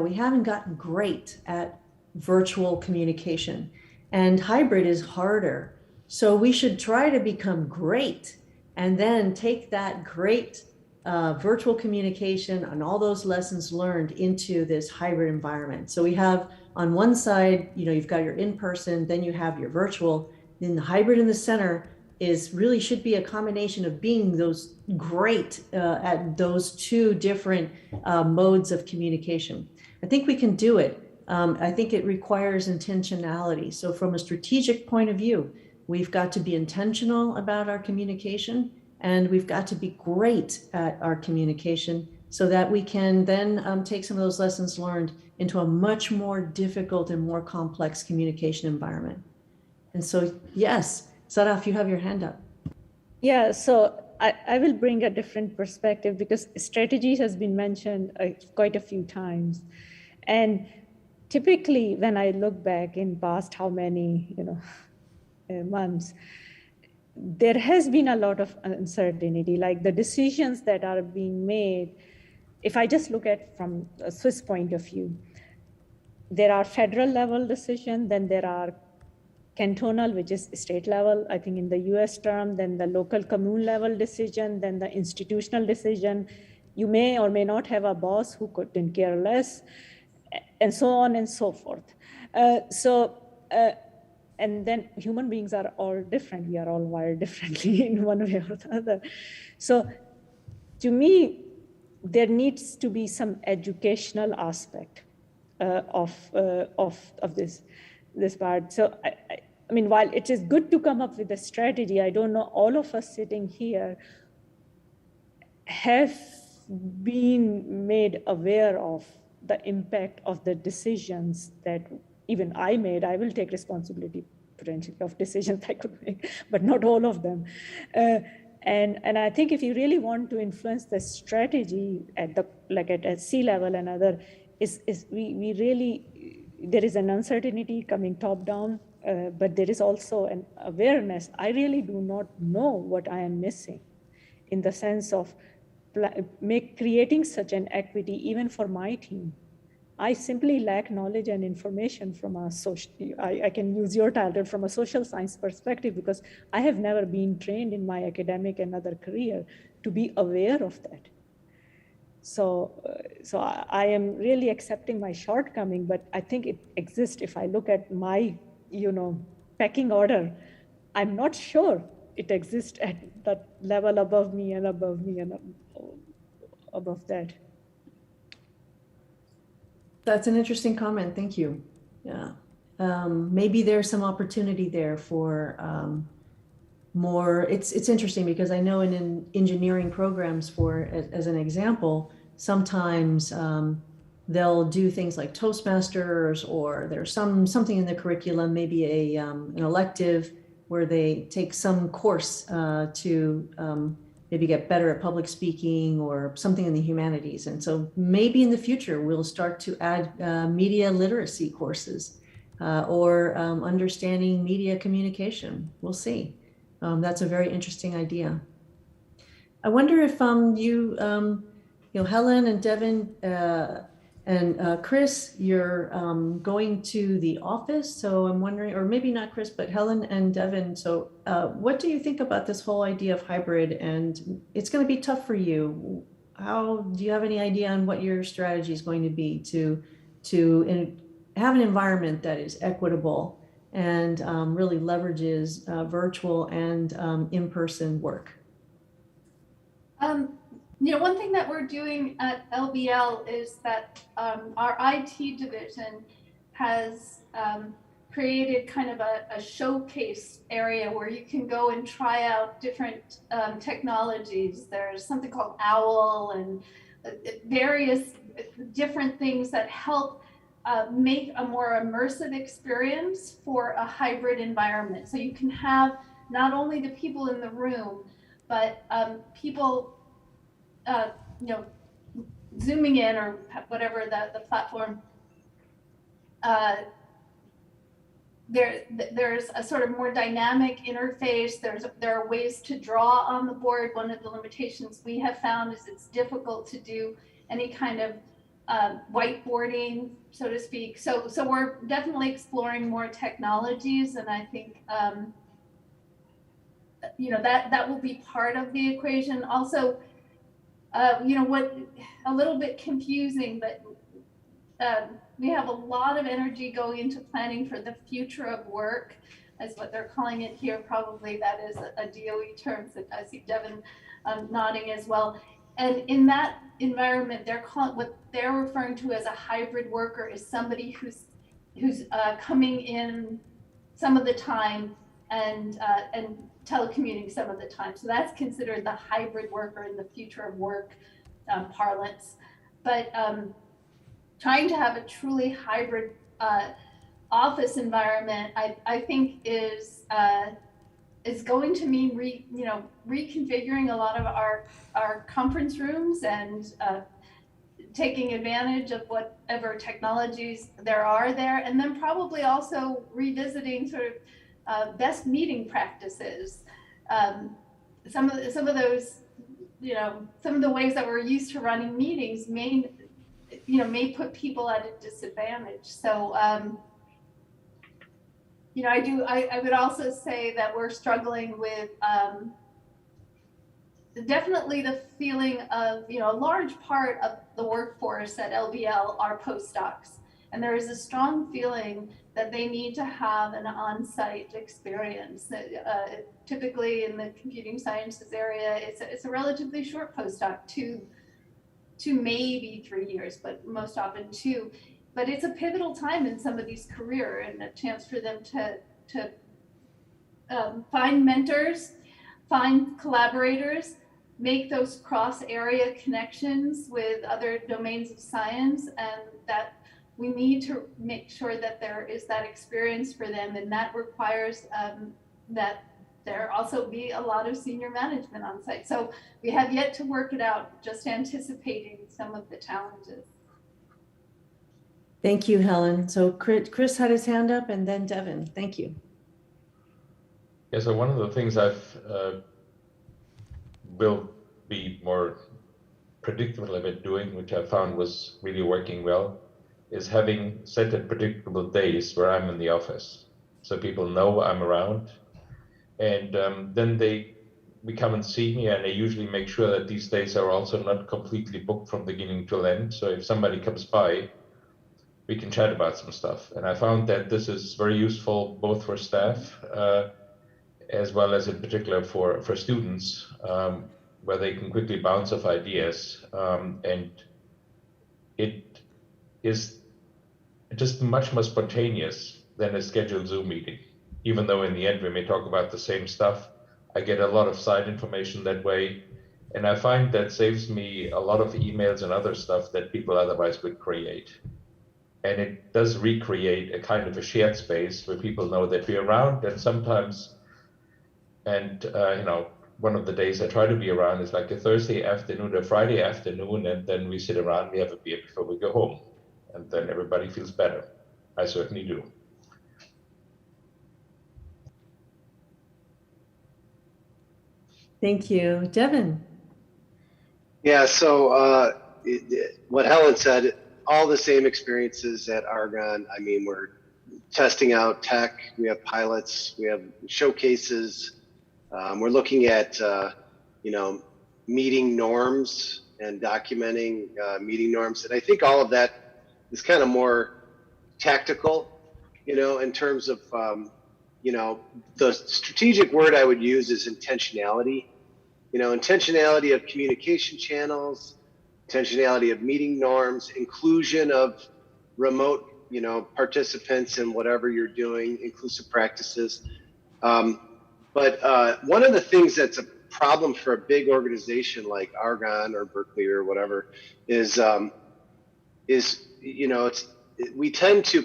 we haven't gotten great at virtual communication, and hybrid is harder. So we should try to become great and then take that great virtual communication and all those lessons learned into this hybrid environment. So we have on one side, you've got your in-person, then you have your virtual, then the hybrid in the center should be a combination of being those great at those 2 different modes of communication. I think we can do it. I think it requires intentionality. So from a strategic point of view, we've got to be intentional about our communication, and we've got to be great at our communication so that we can then take some of those lessons learned into a much more difficult and more complex communication environment. And so, yes, Sadaf, you have your hand up. Yeah, so I will bring a different perspective because strategies has been mentioned quite a few times. And typically when I look back in past how many months, there has been a lot of uncertainty, like the decisions that are being made. If I just look at from a Swiss point of view, there are federal level decisions, then there are cantonal, which is state level, I think in the US term, then the local commune level decision, then the institutional decision. You may or may not have a boss who couldn't care less, and so on and so forth. And then human beings are all different. We are all wired differently in one way or the other. So to me, there needs to be some educational aspect of this part. So I mean, while it is good to come up with a strategy, I don't know all of us sitting here have being made aware of the impact of the decisions that even I made. I will take responsibility potentially of decisions I could make, but not all of them. And I think if you really want to influence the strategy at the at sea level and other, we really, there is an uncertainty coming top down, but there is also an awareness. I really do not know what I am missing in the sense of creating such an equity even for my team. I simply lack knowledge and information from a social, I can use your title, from a social science perspective, because I have never been trained in my academic and other career to be aware of that. So I am really accepting my shortcoming, but I think it exists. If I look at my, pecking order, I'm not sure it exists at that level above me and above me and above that. That's an interesting comment. Thank you. Yeah. Maybe there's some opportunity there for more. It's interesting because I know in engineering programs, as an example, sometimes they'll do things like Toastmasters, or there's something in the curriculum, maybe an elective where they take some course to maybe get better at public speaking or something in the humanities. And so maybe in the future, we'll start to add media literacy courses or understanding media communication. We'll see. That's a very interesting idea. I wonder if Helen and Devin and Chris, you're going to the office. So I'm wondering, or maybe not Chris, but Helen and Devin. So what do you think about this whole idea of hybrid? And it's going to be tough for you. Do you have any idea on what your strategy is going to be to have an environment that is equitable and really leverages virtual and in-person work? One thing that we're doing at LBL is that our IT division has created kind of a showcase area where you can go and try out different technologies. There's something called OWL and various different things that help make a more immersive experience for a hybrid environment. So you can have not only the people in the room, but people zooming in, or whatever the platform, there's a sort of more dynamic interface. There are ways to draw on the board. One of the limitations we have found is it's difficult to do any kind of whiteboarding, so to speak. So we're definitely exploring more technologies, and I think that will be part of the equation. Also, what a little bit confusing, but we have a lot of energy going into planning for the future of work, is what they're calling it here. Probably that is a DOE term. So I see Devin nodding as well. And in that environment, what they're referring to as a hybrid worker is somebody who's coming in some of the time and telecommuting some of the time. So that's considered the hybrid worker in the future of work parlance. But trying to have a truly hybrid office environment, I think is going to mean reconfiguring a lot of our conference rooms and taking advantage of whatever technologies there are there, and then probably also revisiting sort of best meeting practices. Some of those, some of the ways that we're used to running meetings may put people at a disadvantage. So, I would also say that we're struggling with definitely the feeling of, a large part of the workforce at LBL are postdocs. And there is a strong feeling that they need to have an on-site experience. Typically in the computing sciences area, it's a relatively short postdoc, two maybe 3 years, but most often 2. But it's a pivotal time in somebody's career and a chance for them to find mentors, find collaborators, make those cross area connections with other domains of science, and that we need to make sure that there is that experience for them, and that requires that there also be a lot of senior management on site. So we have yet to work it out, just anticipating some of the challenges. Thank you, Helen. So Chris had his hand up, and then Devin. Thank you. Yeah, so one of the things I've will be more predictable about doing, which I found was really working well, is having set and predictable days where I'm in the office. So people know I'm around, and then we come and see me, and I usually make sure that these days are also not completely booked from beginning to end. So if somebody comes by, we can chat about some stuff. And I found that this is very useful both for staff, as well as in particular for students, where they can quickly bounce off ideas. And it is just much more spontaneous than a scheduled Zoom meeting. Even though in the end we may talk about the same stuff, I get a lot of side information that way. And I find that saves me a lot of emails and other stuff that people otherwise would create. And it does recreate a kind of a shared space where people know that we're around, and sometimes, and you know, one of the days I try to be around is like a Thursday afternoon or Friday afternoon, and then we sit around, we have a beer before we go home, and then everybody feels better. I certainly do. Thank you. Devin. Yeah, so what Helen said, all the same experiences at Argonne. I mean, we're testing out tech, we have pilots, we have showcases. We're looking at, you know, meeting norms and documenting meeting norms. And I think all of that is kind of more tactical, you know, in terms of, you know, the strategic word I would use is intentionality. You know, intentionality of communication channels, intentionality of meeting norms, inclusion of remote, you know, participants in whatever you're doing, inclusive practices. But one of the things that's a problem for a big organization like Argonne or Berkeley or whatever is you know, we tend to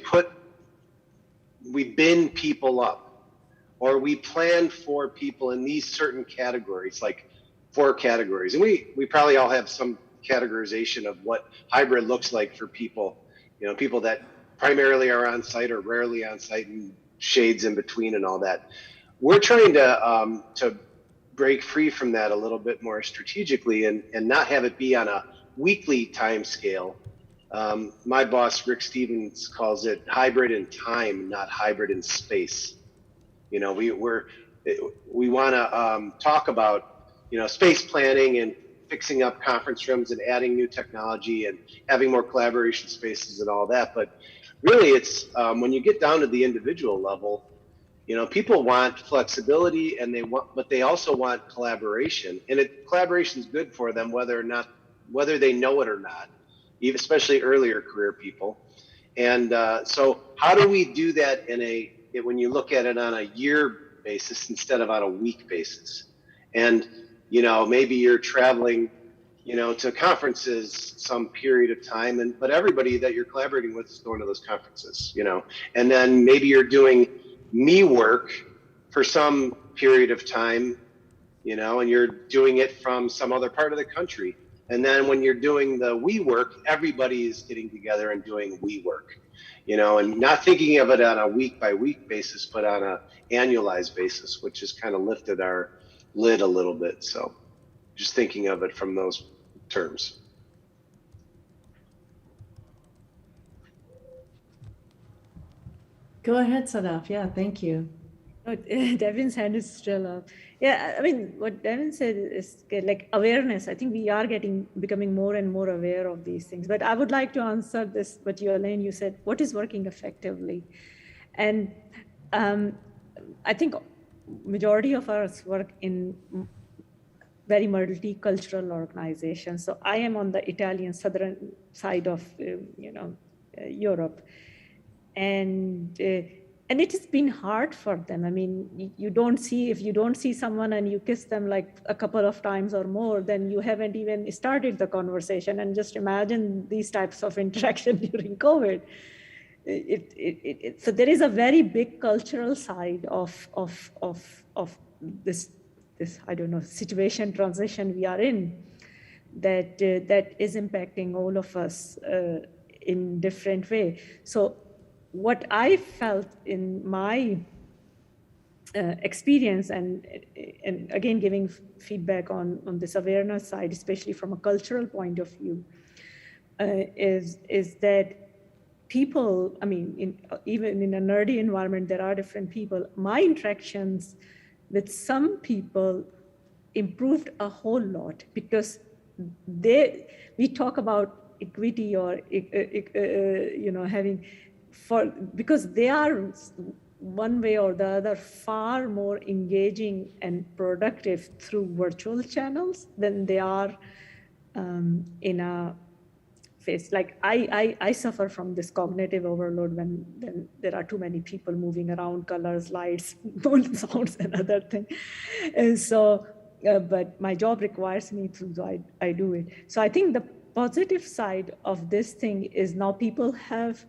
we bin people up, or we plan for people in these certain categories, like 4 categories. And we probably all have some categorization of what hybrid looks like for people, you know, people that primarily are on site or rarely on site, and shades in between and all that. We're trying to break free from that a little bit more strategically, and not have it be on a weekly time scale. My boss, Rick Stevens, calls it hybrid in time, not hybrid in space. You know, we want to talk about, you know, space planning and fixing up conference rooms and adding new technology and having more collaboration spaces and all that. But really, it's when you get down to the individual level, you know, people want flexibility, and but they also want collaboration, and collaboration is good for them whether they know it or not, even especially earlier career people. And so how do we do that when you look at it on a year basis instead of on a week basis? And you know, maybe you're traveling, you know, to conferences some period of time, but everybody that you're collaborating with is going to those conferences, you know, and then maybe you're doing me work for some period of time, you know, and you're doing it from some other part of the country. And then when you're doing the we work, everybody is getting together and doing we work, you know, and not thinking of it on a week by week basis, but on a annualized basis, which has kind of lifted our lid a little bit. So just thinking of it from those terms. Go ahead, Sadaf. Yeah, thank you. Devin's hand is still up. Yeah, I mean, what Devin said is like awareness. I think we are becoming more and more aware of these things. But I would like to answer this, what Elaine, you said, what is working effectively? And I think majority of us work in very multicultural organizations. So I am on the Italian southern side of, you know, Europe. And and it has been hard for them. I mean, if you don't see someone and you kiss them like a couple of times or more, then you haven't even started the conversation. And just imagine these types of interaction during COVID. So there is a very big cultural side of this I don't know, situation transition we are in that is impacting all of us in different way. So what I felt in my experience, and again giving feedback on this awareness side, especially from a cultural point of view, is that people, I mean, even in a nerdy environment, there are different people. My interactions with some people improved a whole lot because we talk about equity or because they are one way or the other far more engaging and productive through virtual channels than they are in a face. Like I suffer from this cognitive overload when there are too many people moving around, colors, lights, sounds, and other things. And so, but my job requires me to, so I do it. So I think the positive side of this thing is now people have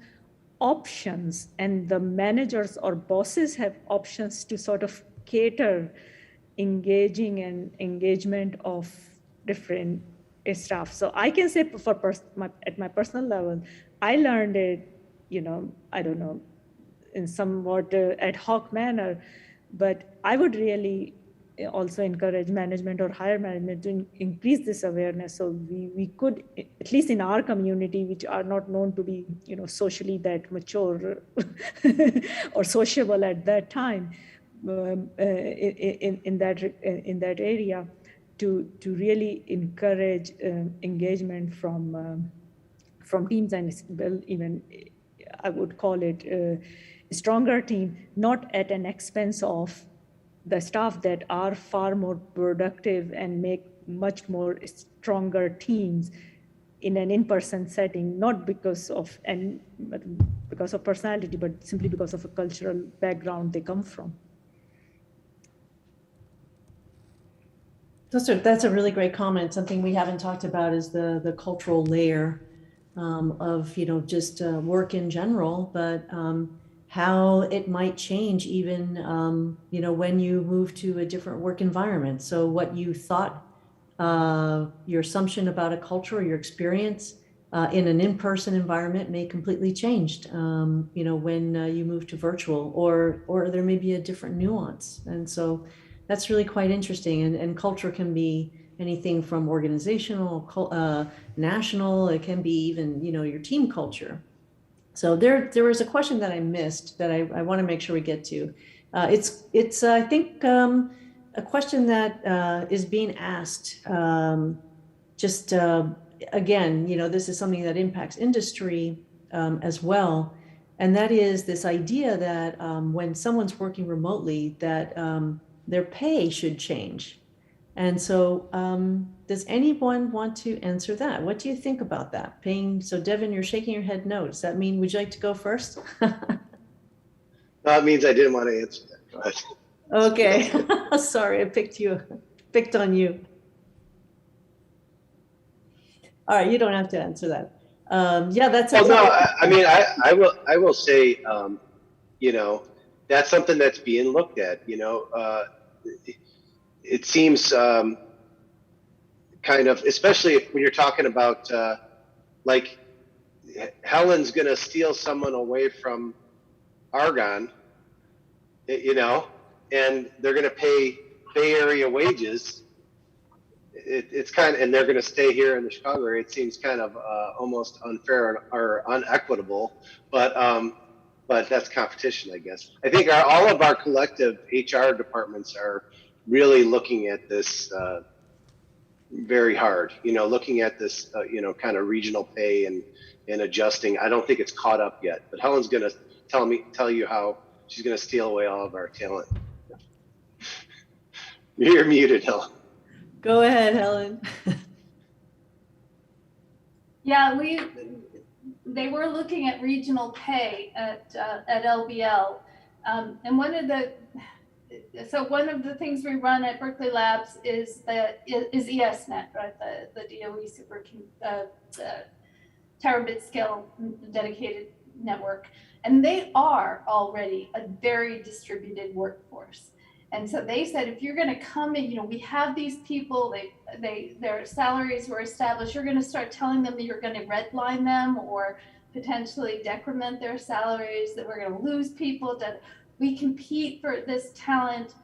options, and the managers or bosses have options to sort of cater engaging and engagement of different staff. So I can say at my personal level, I learned it, I don't know, in somewhat ad hoc manner, but I would really also encourage management or higher management to increase this awareness. So we could, at least in our community, which are not known to be, socially that mature or sociable at that time, in that area, to really encourage engagement from teams, and even I would call it a stronger team, not at an expense of the staff that are far more productive and make much more stronger teams in an in-person setting, not because of personality, but simply because of a cultural background they come from. That's a really great comment. Something we haven't talked about is the cultural layer of just work in general, but how it might change even when you move to a different work environment. So what you thought, your assumption about a culture or your experience in an in-person environment may completely changed when you move to virtual, or there may be a different nuance. And so that's really quite interesting. And culture can be anything from organizational, national, it can be even, your team culture. So there was a question that I missed that I want to make sure we get to. It's I think a question that is being asked. Again, this is something that impacts industry as well, and that is this idea that when someone's working remotely, that their pay should change. And so does anyone want to answer that? What do you think about that? Paying, so Devin, you're shaking your head no. Does that mean, would you like to go first? That means I didn't want to answer that. Go ahead. Okay, sorry, I picked on you. All right, you don't have to answer that. Yeah, that's. Well, no, I will say, that's something that's being looked at. It seems kind of, especially when you're talking about like Helen's going to steal someone away from Argonne, and they're going to pay Bay Area wages. It's kind of, and they're going to stay here in the Chicago area. It seems kind of almost unfair or unequitable, but that's competition, I guess. I think all of our collective HR departments are really looking at this very hard, looking at this, kind of regional pay and adjusting. I don't think it's caught up yet, but Helen's going to tell you how she's going to steal away all of our talent. You're muted, Helen. Go ahead, Helen. Yeah, they were looking at regional pay at LBL. And one of the things we run at Berkeley Labs is ESNet, right? The DOE terabit scale dedicated network. And they are already a very distributed workforce. And so they said, if you're going to come in, we have these people, their salaries were established. You're going to start telling them that you're going to redline them or potentially decrement their salaries, that we're going to lose people, that we compete for this talent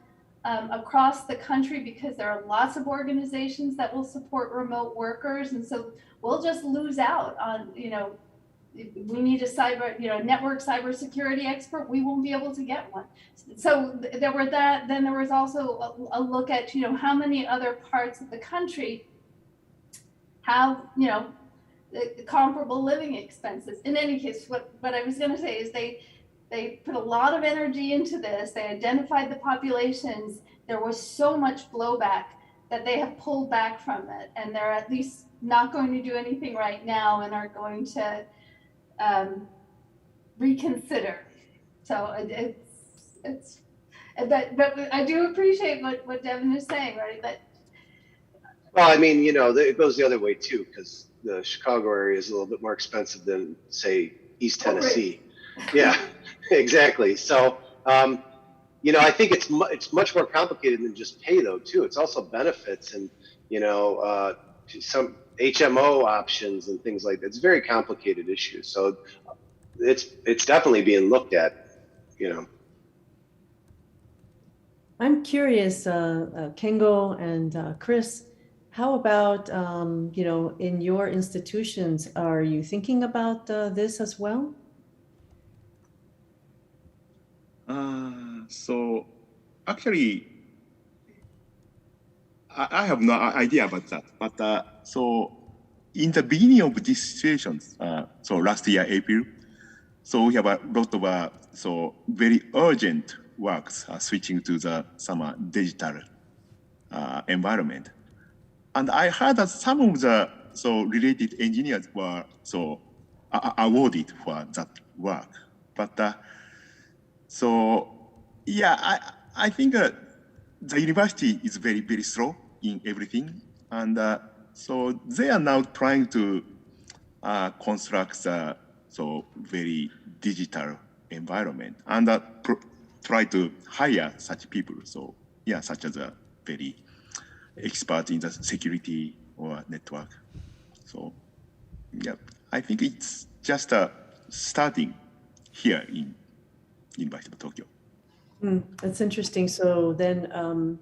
across the country because there are lots of organizations that will support remote workers. And so we'll just lose out on, we need a network cybersecurity expert, we won't be able to get one. So there were that. Then there was also a look at, how many other parts of the country have, the comparable living expenses. In any case, what I was going to say is they put a lot of energy into this. They identified the populations. There was so much blowback that they have pulled back from it, and they're at least not going to do anything right now and are going to reconsider. So but I do appreciate what Devin is saying, right? Well, I mean, it goes the other way too, because the Chicago area is a little bit more expensive than, say, East Tennessee. Yeah, exactly. So, I think it's much more complicated than just pay, though, too. It's also benefits and, some HMO options and things like that. It's a very complicated issue. So it's definitely being looked at, I'm curious, Kengo and Chris, how about, in your institutions, are you thinking about this as well? So actually, I have no idea about that. But so in the beginning of this situation, so last year, April, so we have a lot of so very urgent works switching to some digital environment. And I heard that some of the related engineers were awarded for that work. But I think the university is very, very slow in everything. And so they are now trying to construct a very digital environment and try to hire such people. So such as a very expert in the security or network. So I think it's just starting here in University of Tokyo. That's interesting. So then,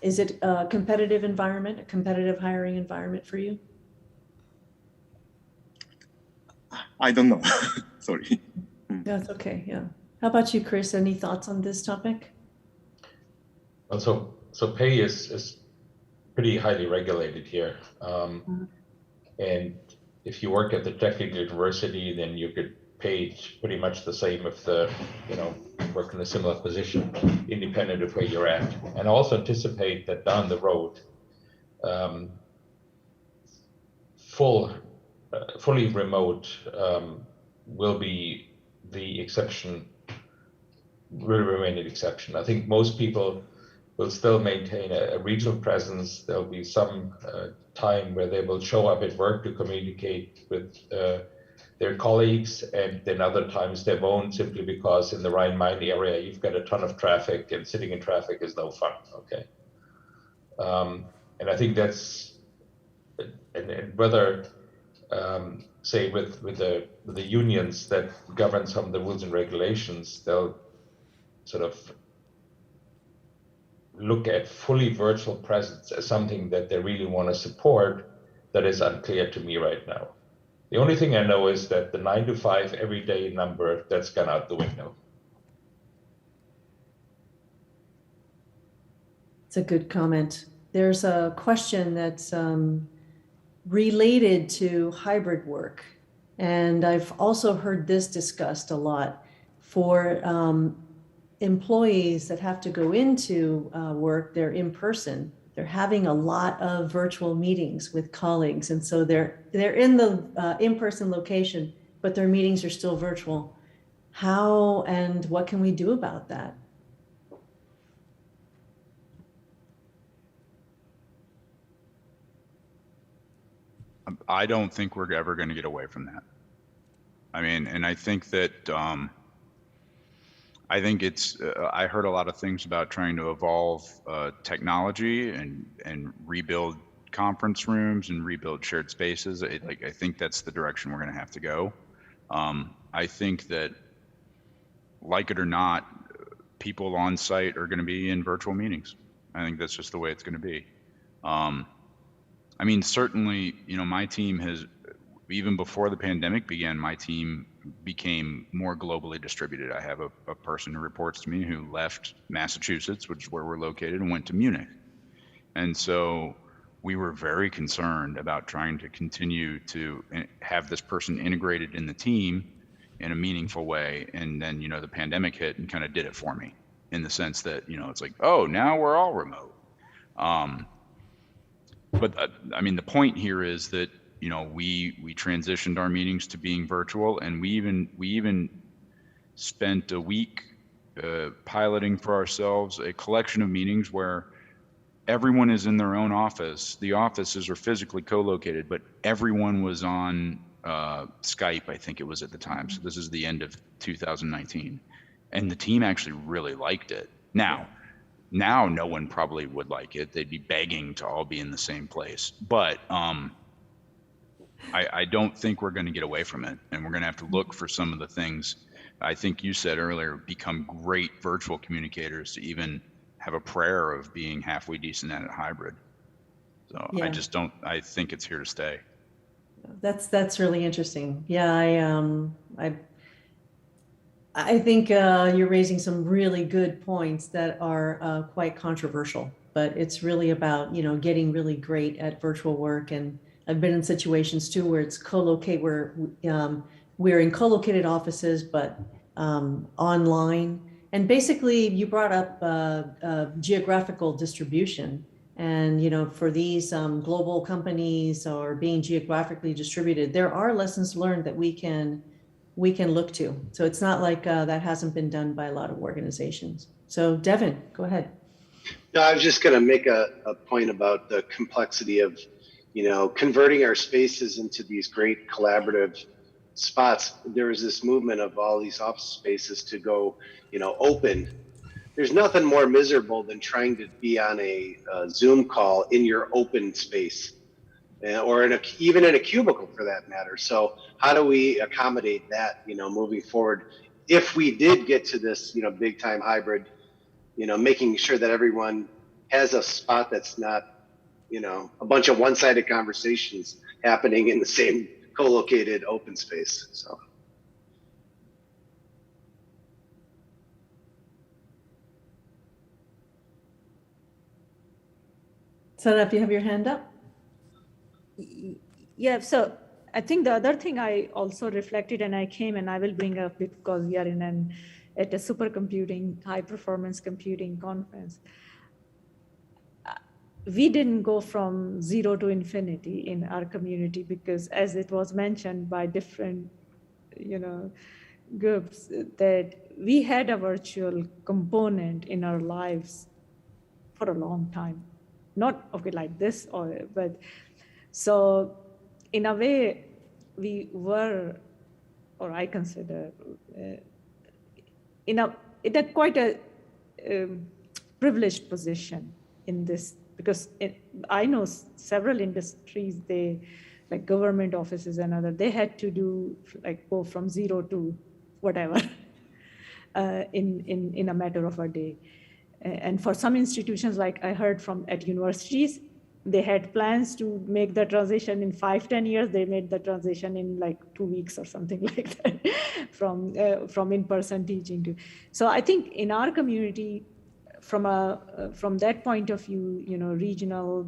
is it a competitive environment, a competitive hiring environment for you? I don't know. Sorry. That's okay. Yeah. How about you, Chris? Any thoughts on this topic? Well, so pay is pretty highly regulated here, and if you work at the technical university, then you get paid pretty much the same if work in a similar position, independent of where you're at. And I also anticipate that down the road, fully remote will be the exception, will remain an exception. I think most people will still maintain a regional presence. There'll be some time where they will show up at work to communicate with their colleagues, and then other times they won't, simply because in the Rhine-Main area you've got a ton of traffic and sitting in traffic is no fun. Okay, and I think that's, and whether say with the unions that govern some of the rules and regulations, they'll sort of look at fully virtual presence as something that they really want to support. That is unclear to me right now. The only thing I know is that the 9 to 5 everyday number, that's gone out the window. It's a good comment. There's a question that's related to hybrid work. And I've also heard this discussed a lot for employees that have to go into work, they're in person. They're having a lot of virtual meetings with colleagues. And so they're in the in-person location, but their meetings are still virtual. how and what can we do about that? I don't think we're ever going to get away from that. I mean, and I think that I think it's. I heard a lot of things about trying to evolve technology and rebuild conference rooms and rebuild shared spaces. I think that's the direction we're going to have to go. I think that, like it or not, people on site are going to be in virtual meetings. I think that's just the way it's going to be. I mean, certainly, you know, my team has, even before the pandemic began, my team became more globally distributed. I have a person who reports to me who left Massachusetts, which is where we're located, and went to Munich. And so we were very concerned about trying to continue to have this person integrated in the team in a meaningful way. And then, you know, the pandemic hit and kind of did it for me, in the sense that, you know, it's like, oh, now we're all remote. But I mean, the point here is that, you know, we transitioned our meetings to being virtual, and we even spent a week piloting for ourselves a collection of meetings where everyone is in their own office. The offices are physically co-located, but everyone was on Skype, I think it was at the time. So this is the end of 2019. And the team actually really liked it. Now no one probably would like it. They'd be begging to all be in the same place. But I don't think we're going to get away from it. And we're going to have to look for some of the things I think you said earlier, become great virtual communicators to even have a prayer of being halfway decent at it hybrid. So yeah. I think it's here to stay. That's really interesting. Yeah, I think you're raising some really good points that are quite controversial, but it's really about, you know, getting really great at virtual work. And I've been in situations too where it's where we're in co-located offices, but online. And basically you brought up geographical distribution. And, you know, for these global companies or being geographically distributed, there are lessons learned that we can look to. So it's not like that hasn't been done by a lot of organizations. So Devin, go ahead. No, I was just going to make a point about the complexity of, you know, converting our spaces into these great collaborative spots. There is this movement of all these office spaces to go, you know, open. There's nothing more miserable than trying to be on a Zoom call in your open space. Or even in a cubicle for that matter. So how do we accommodate that, you know, moving forward? If we did get to this, you know, big time hybrid, you know, making sure that everyone has a spot that's not, you know, a bunch of one-sided conversations happening in the same co-located open space. So. Sadaf, you have your hand up? Yeah, so I think the other thing I also reflected, and I came and I will bring up because we are at a supercomputing, high performance computing conference. We didn't go from 0 to infinity in our community because, as it was mentioned by different, you know, groups, that we had a virtual component in our lives for a long time. Not okay like this, but so in a way we were, or I consider, in quite a privileged position in this, because I know several industries, they, like government offices and other, they had to do like go from 0 to whatever in a matter of a day. And for some institutions, like I heard from at universities, they had plans to make the transition in 5-10 years. They made the transition in like 2 weeks or something like that from in-person teaching to. So I think in our community, from that point of view, you know, regional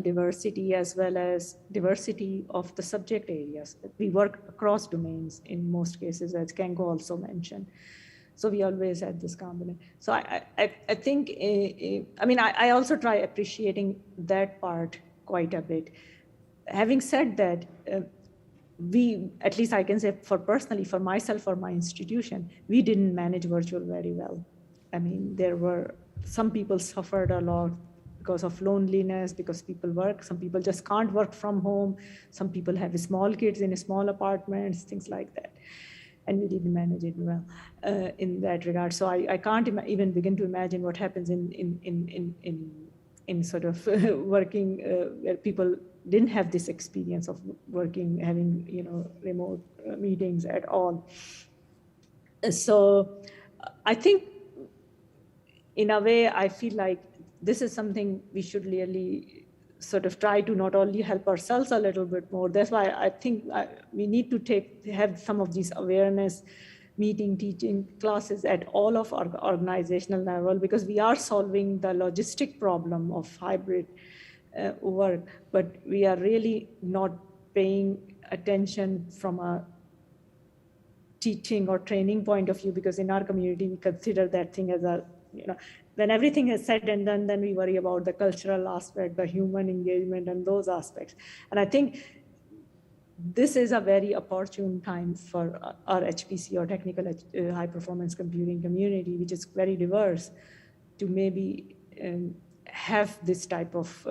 diversity as well as diversity of the subject areas. We work across domains in most cases, as Kengo also mentioned. So we always had this combination. So I think, I mean, I also try appreciating that part quite a bit. Having said that, we, at least I can say for personally, for myself or my institution, we didn't manage virtual very well. I mean, there were, some people suffered a lot because of loneliness, because people work, some people just can't work from home, some people have small kids in small apartments, things like that. And we didn't manage it well in that regard. So I can't even begin to imagine what happens in sort of working where people didn't have this experience of working, having, you know, remote meetings at all. So I think in a way, I feel like this is something we should really sort of try to not only help ourselves a little bit more. That's why I think we need to have some of these awareness meeting, teaching classes at all of our organizational level, because we are solving the logistic problem of hybrid work, but we are really not paying attention from a teaching or training point of view, because in our community, we consider that thing as a, you know, when everything is said and done, then we worry about the cultural aspect, the human engagement, and those aspects. And I think this is a very opportune time for our HPC or technical high performance computing community, which is very diverse, to maybe have this type of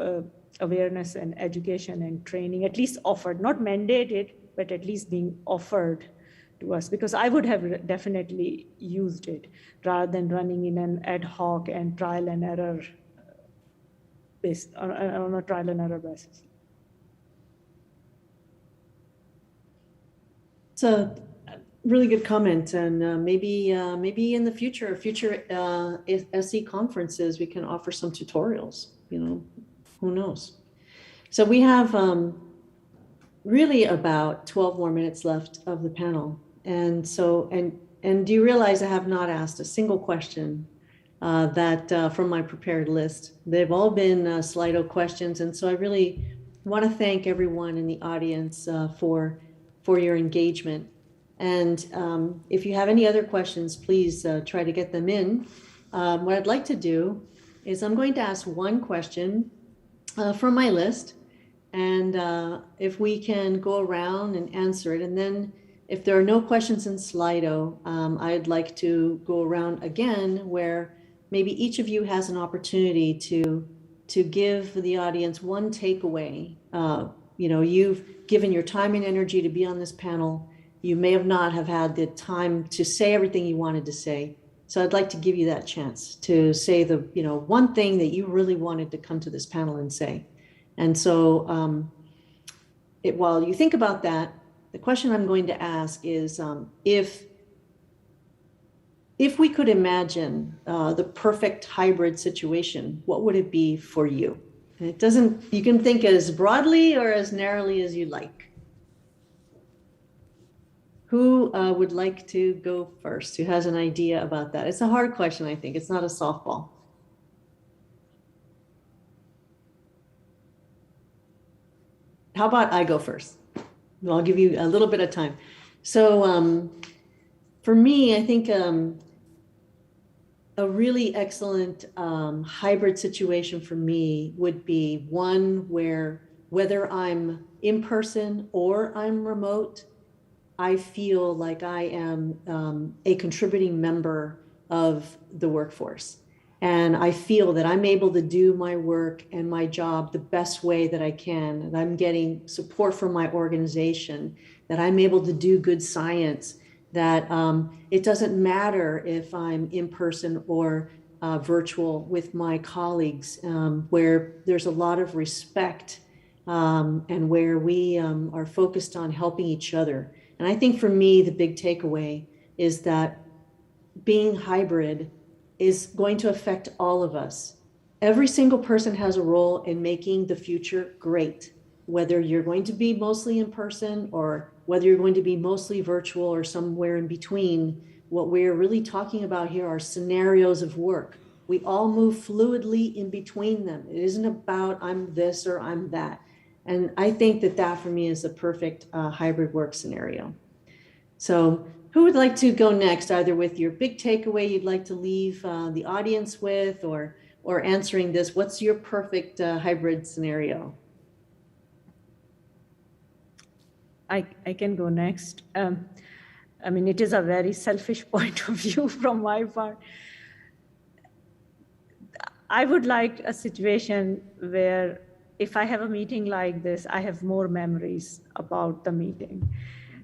awareness and education and training, at least offered, not mandated, but at least being offered to us, because I would have definitely used it rather than running in an ad hoc and trial and error based on a trial and error basis. It's a really good comment, and maybe in the future SC conferences, we can offer some tutorials, you know, who knows. So we have really about 12 more minutes left of the panel. And so, and do you realize I have not asked a single question from my prepared list? They've all been Slido questions. And so I really want to thank everyone in the audience for your engagement. And if you have any other questions, please try to get them in. What I'd like to do is I'm going to ask one question from my list. And if we can go around and answer it, and then if there are no questions in Slido, I'd like to go around again where maybe each of you has an opportunity to give the audience one takeaway. You know, you've given your time and energy to be on this panel. You may not have had the time to say everything you wanted to say. So I'd like to give you that chance to say the, you know, one thing that you really wanted to come to this panel and say. And so while you think about that, the question I'm going to ask is if we could imagine the perfect hybrid situation, what would it be for you? And it doesn't, you can think as broadly or as narrowly as you like. Who would like to go first? Who has an idea about that? It's a hard question, I think. It's not a softball. How about I go first? I'll give you a little bit of time. So for me, I think a really excellent hybrid situation for me would be one where whether I'm in person or I'm remote, I feel like I am a contributing member of the workforce. And I feel that I'm able to do my work and my job the best way that I can. And I'm getting support from my organization, that I'm able to do good science, that it doesn't matter if I'm in person or virtual with my colleagues, where there's a lot of respect and where we are focused on helping each other. And I think for me, the big takeaway is that being hybrid is going to affect all of us. Every single person has a role in making the future great, whether you're going to be mostly in person or whether you're going to be mostly virtual or somewhere in between. What we're really talking about here are scenarios of work. We all move fluidly in between them. It isn't about I'm this or I'm that. And I think that that for me is the perfect hybrid work scenario. So who would like to go next, either with your big takeaway you'd like to leave the audience with, or answering this, what's your perfect hybrid scenario? I can go next. I mean, it is a very selfish point of view from my part. I would like a situation where if I have a meeting like this, I have more memories about the meeting.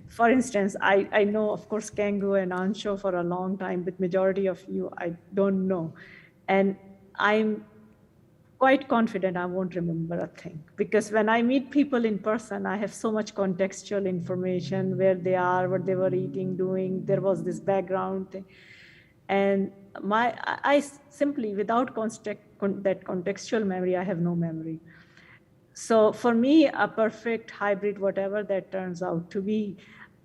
For instance, I know, of course, Kengo and Ansho for a long time, but majority of you, I don't know. And I'm quite confident I won't remember a thing. Because when I meet people in person, I have so much contextual information, where they are, what they were eating, doing, there was this background thing. And I simply, without that contextual memory, I have no memory. So for me, a perfect hybrid, whatever that turns out to be,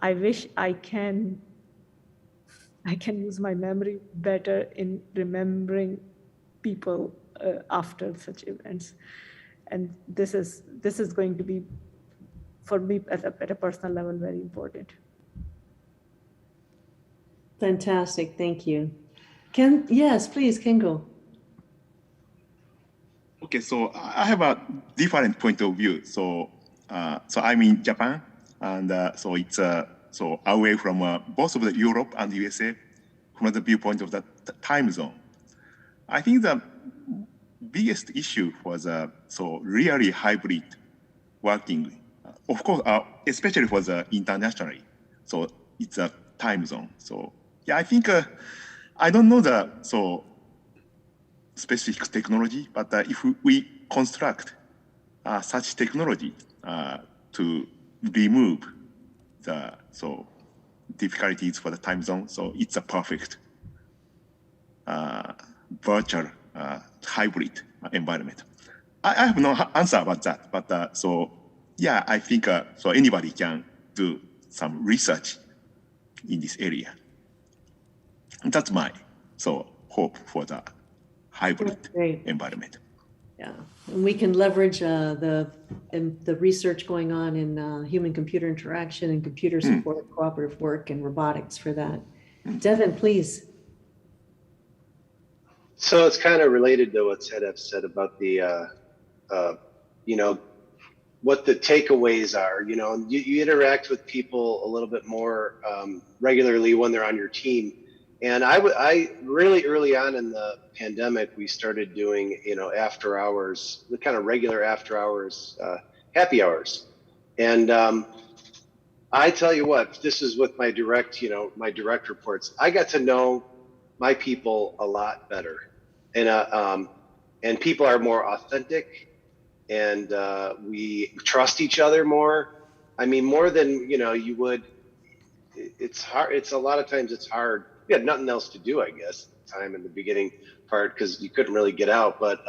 I wish I can use my memory better in remembering people after such events. And this is going to be, for me, at a personal level, very important. Fantastic, thank you. Yes, please, Kengo. Okay, so I have a different point of view. So I'm in Japan, and so it's so away from both of the Europe and the USA from the viewpoint of the time zone. I think the biggest issue was so really hybrid working. Of course, especially for the internationally. So it's a time zone. So yeah, I think I don't know the specific technology, but if we construct such technology to remove the difficulties for the time zone, so it's a perfect virtual hybrid environment. I have no answer about that, but so yeah, I think so anybody can do some research in this area. That's my hope for the hybrid environment. Yeah, and we can leverage the research going on in human-computer interaction and computer support, cooperative work, and robotics for that. Devin, please. So it's kind of related to what Sadaf said about the, what the takeaways are. You interact with people a little bit more regularly when they're on your team. And I really early on in the pandemic, we started doing, after hours, the kind of regular after hours, happy hours. And I tell you what, this is with my direct reports. I got to know my people a lot better. And people are more authentic, and we trust each other more. I mean, more than, you would. It's hard. It's a lot of times it's hard. We had nothing else to do, I guess, time in the beginning part, because you couldn't really get out. But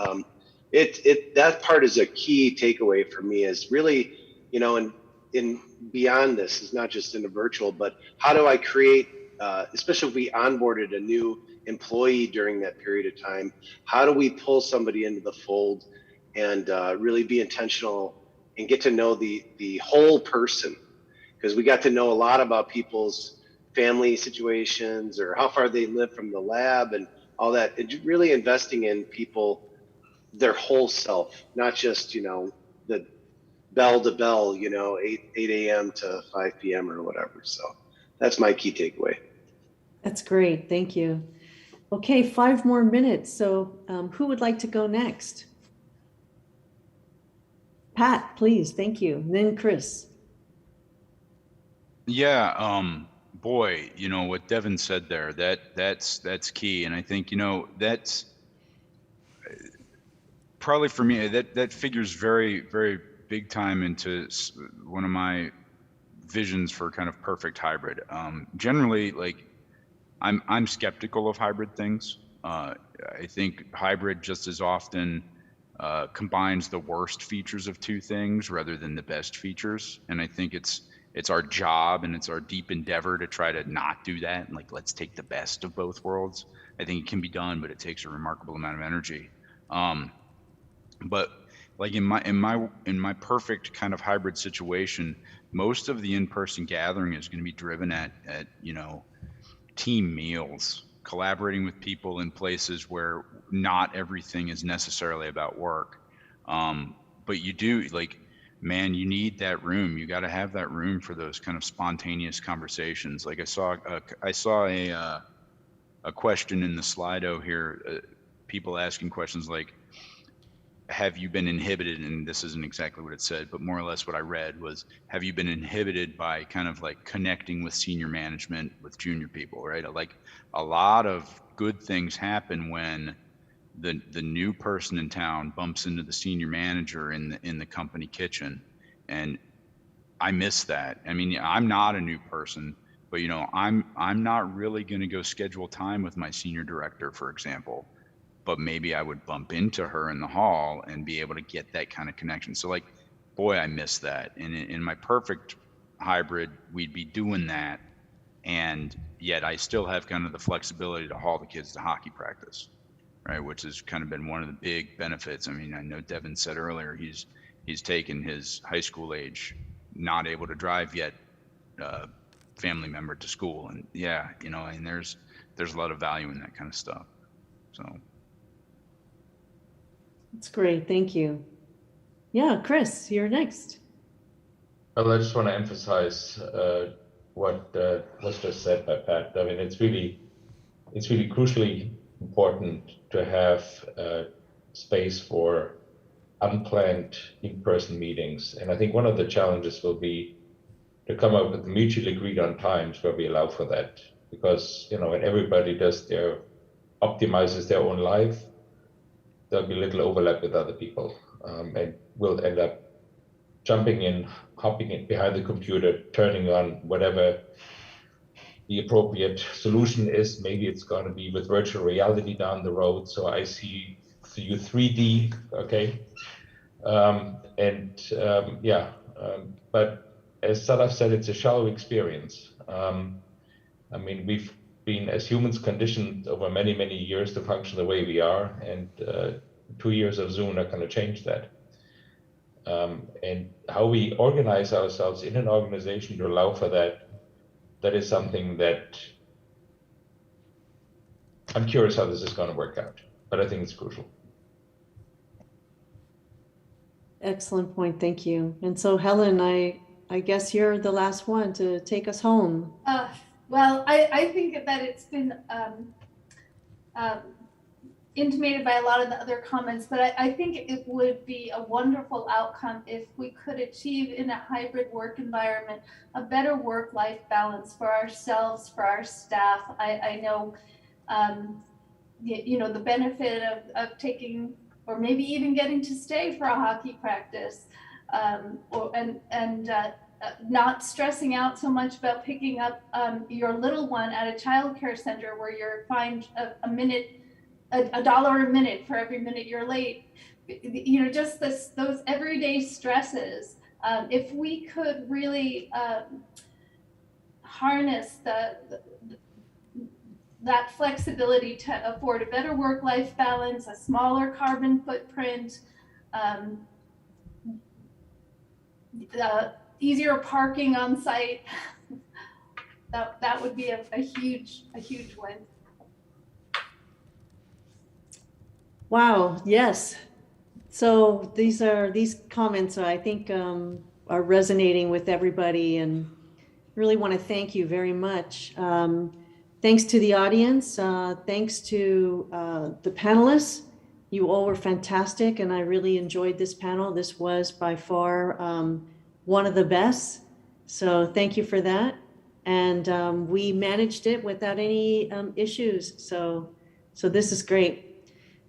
that part is a key takeaway for me, is really, in beyond this, is not just in the virtual, but how do I create, especially if we onboarded a new employee during that period of time, how do we pull somebody into the fold and really be intentional and get to know the whole person? Because we got to know a lot about people's family situations or how far they live from the lab and all that. It's really investing in people, their whole self, not just, the bell to bell, 8 a.m. to 5 p.m. or whatever. So that's my key takeaway. That's great. Thank you. Okay, 5 more minutes. So who would like to go next? Pat, please. Thank you. And then Chris. Yeah, boy, what Devin said there, that's key. And I think, that's probably for me, that figures very, very big time into one of my visions for kind of perfect hybrid. Generally, like, I'm skeptical of hybrid things. I think hybrid just as often combines the worst features of two things rather than the best features. And I think it's our job and it's our deep endeavor to try to not do that. And like, let's take the best of both worlds. I think it can be done, but it takes a remarkable amount of energy. But like in my perfect kind of hybrid situation, most of the in-person gathering is going to be driven at team meals, collaborating with people in places where not everything is necessarily about work. But you do, like, man, you need that room. You got to have that room for those kind of spontaneous conversations. Like I saw a question in the Slido here, people asking questions like, have you been inhibited? And this isn't exactly what it said, but more or less what I read was, have you been inhibited by kind of like connecting with senior management with junior people, right? Like a lot of good things happen when the new person in town bumps into the senior manager in the company kitchen. And I miss that. I mean, I'm not a new person, but you know, I'm not really going to go schedule time with my senior director, for example, but maybe I would bump into her in the hall and be able to get that kind of connection. So like, boy, I miss that. And in my perfect hybrid, we'd be doing that. And yet I still have kind of the flexibility to haul the kids to hockey practice, right? Which has kind of been one of the big benefits. I mean, I know Devin said earlier, he's taken his high school age, not able to drive yet, family member to school. And yeah, you know, and there's a lot of value in that kind of stuff. So. That's great. Thank you. Yeah, Chris, you're next. Well, I just want to emphasize what was just said by Pat. I mean, it's really crucially important to have space for unplanned in-person meetings. And I think one of the challenges will be to come up with mutually agreed on times where we allow for that. Because, you know, when everybody optimizes their own life, there'll be little overlap with other people, and we'll end up jumping in, hopping in behind the computer, turning on whatever the appropriate solution is. Maybe it's going to be with virtual reality down the road, so I see you 3D, okay? But as Sadaf said, it's a shallow experience. I mean, we've been as humans conditioned over many, many years to function the way we are, and 2 years of Zoom are going to change that. And how we organize ourselves in an organization to allow for that, that is something that I'm curious how this is going to work out, but I think it's crucial. Excellent point. Thank you. And so Helen, I guess you're the last one to take us home. Well, I think that it's been intimated by a lot of the other comments, but I think it would be a wonderful outcome if we could achieve in a hybrid work environment a better work-life balance for ourselves, for our staff. I know, you know, the benefit of taking, or maybe even getting to stay for a hockey practice, not stressing out so much about picking up your little one at a childcare center where you're fined $1 a minute for every minute you're late. You know, just those everyday stresses. If we could really harness that flexibility to afford a better work-life balance, a smaller carbon footprint, easier parking on site, that would be a huge win. Wow. Yes. So these comments I think are resonating with everybody, and really want to thank you very much. Thanks to the audience. Thanks to the panelists. You all were fantastic, and I really enjoyed this panel. This was by far one of the best. So thank you for that. And we managed it without any issues. So this is great.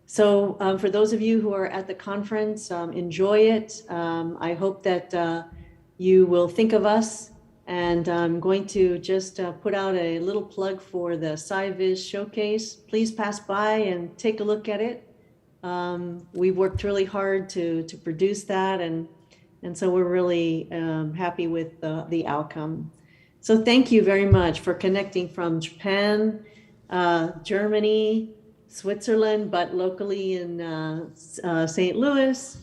So for those of you who are at the conference, enjoy it. I hope that you will think of us. And I'm going to just put out a little plug for the SciViz showcase. Please pass by and take a look at it. We worked really hard to produce that, and so we're really happy with the outcome. So thank you very much for connecting from Japan, Germany, Switzerland, but locally in St. Louis,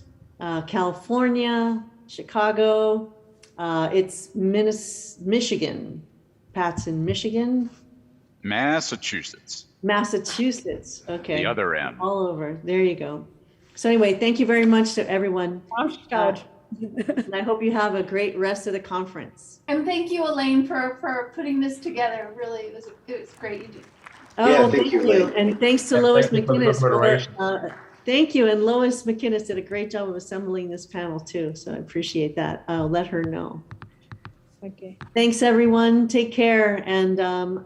California, Chicago. It's Michigan. Pat's in Michigan. Massachusetts. Okay. The other end. All over. There you go. So anyway, thank you very much to everyone. Darmstadt. And I hope you have a great rest of the conference. And thank you, Elaine, for putting this together. Really, it was great. You did. Oh, Yeah, thank you. Elaine. And thanks to And Lois thank you for the McInnes. moderation. Thank you. And Lois McInnes did a great job of assembling this panel too. So I appreciate that. I'll let her know. Okay. Thanks, everyone. Take care. And I'm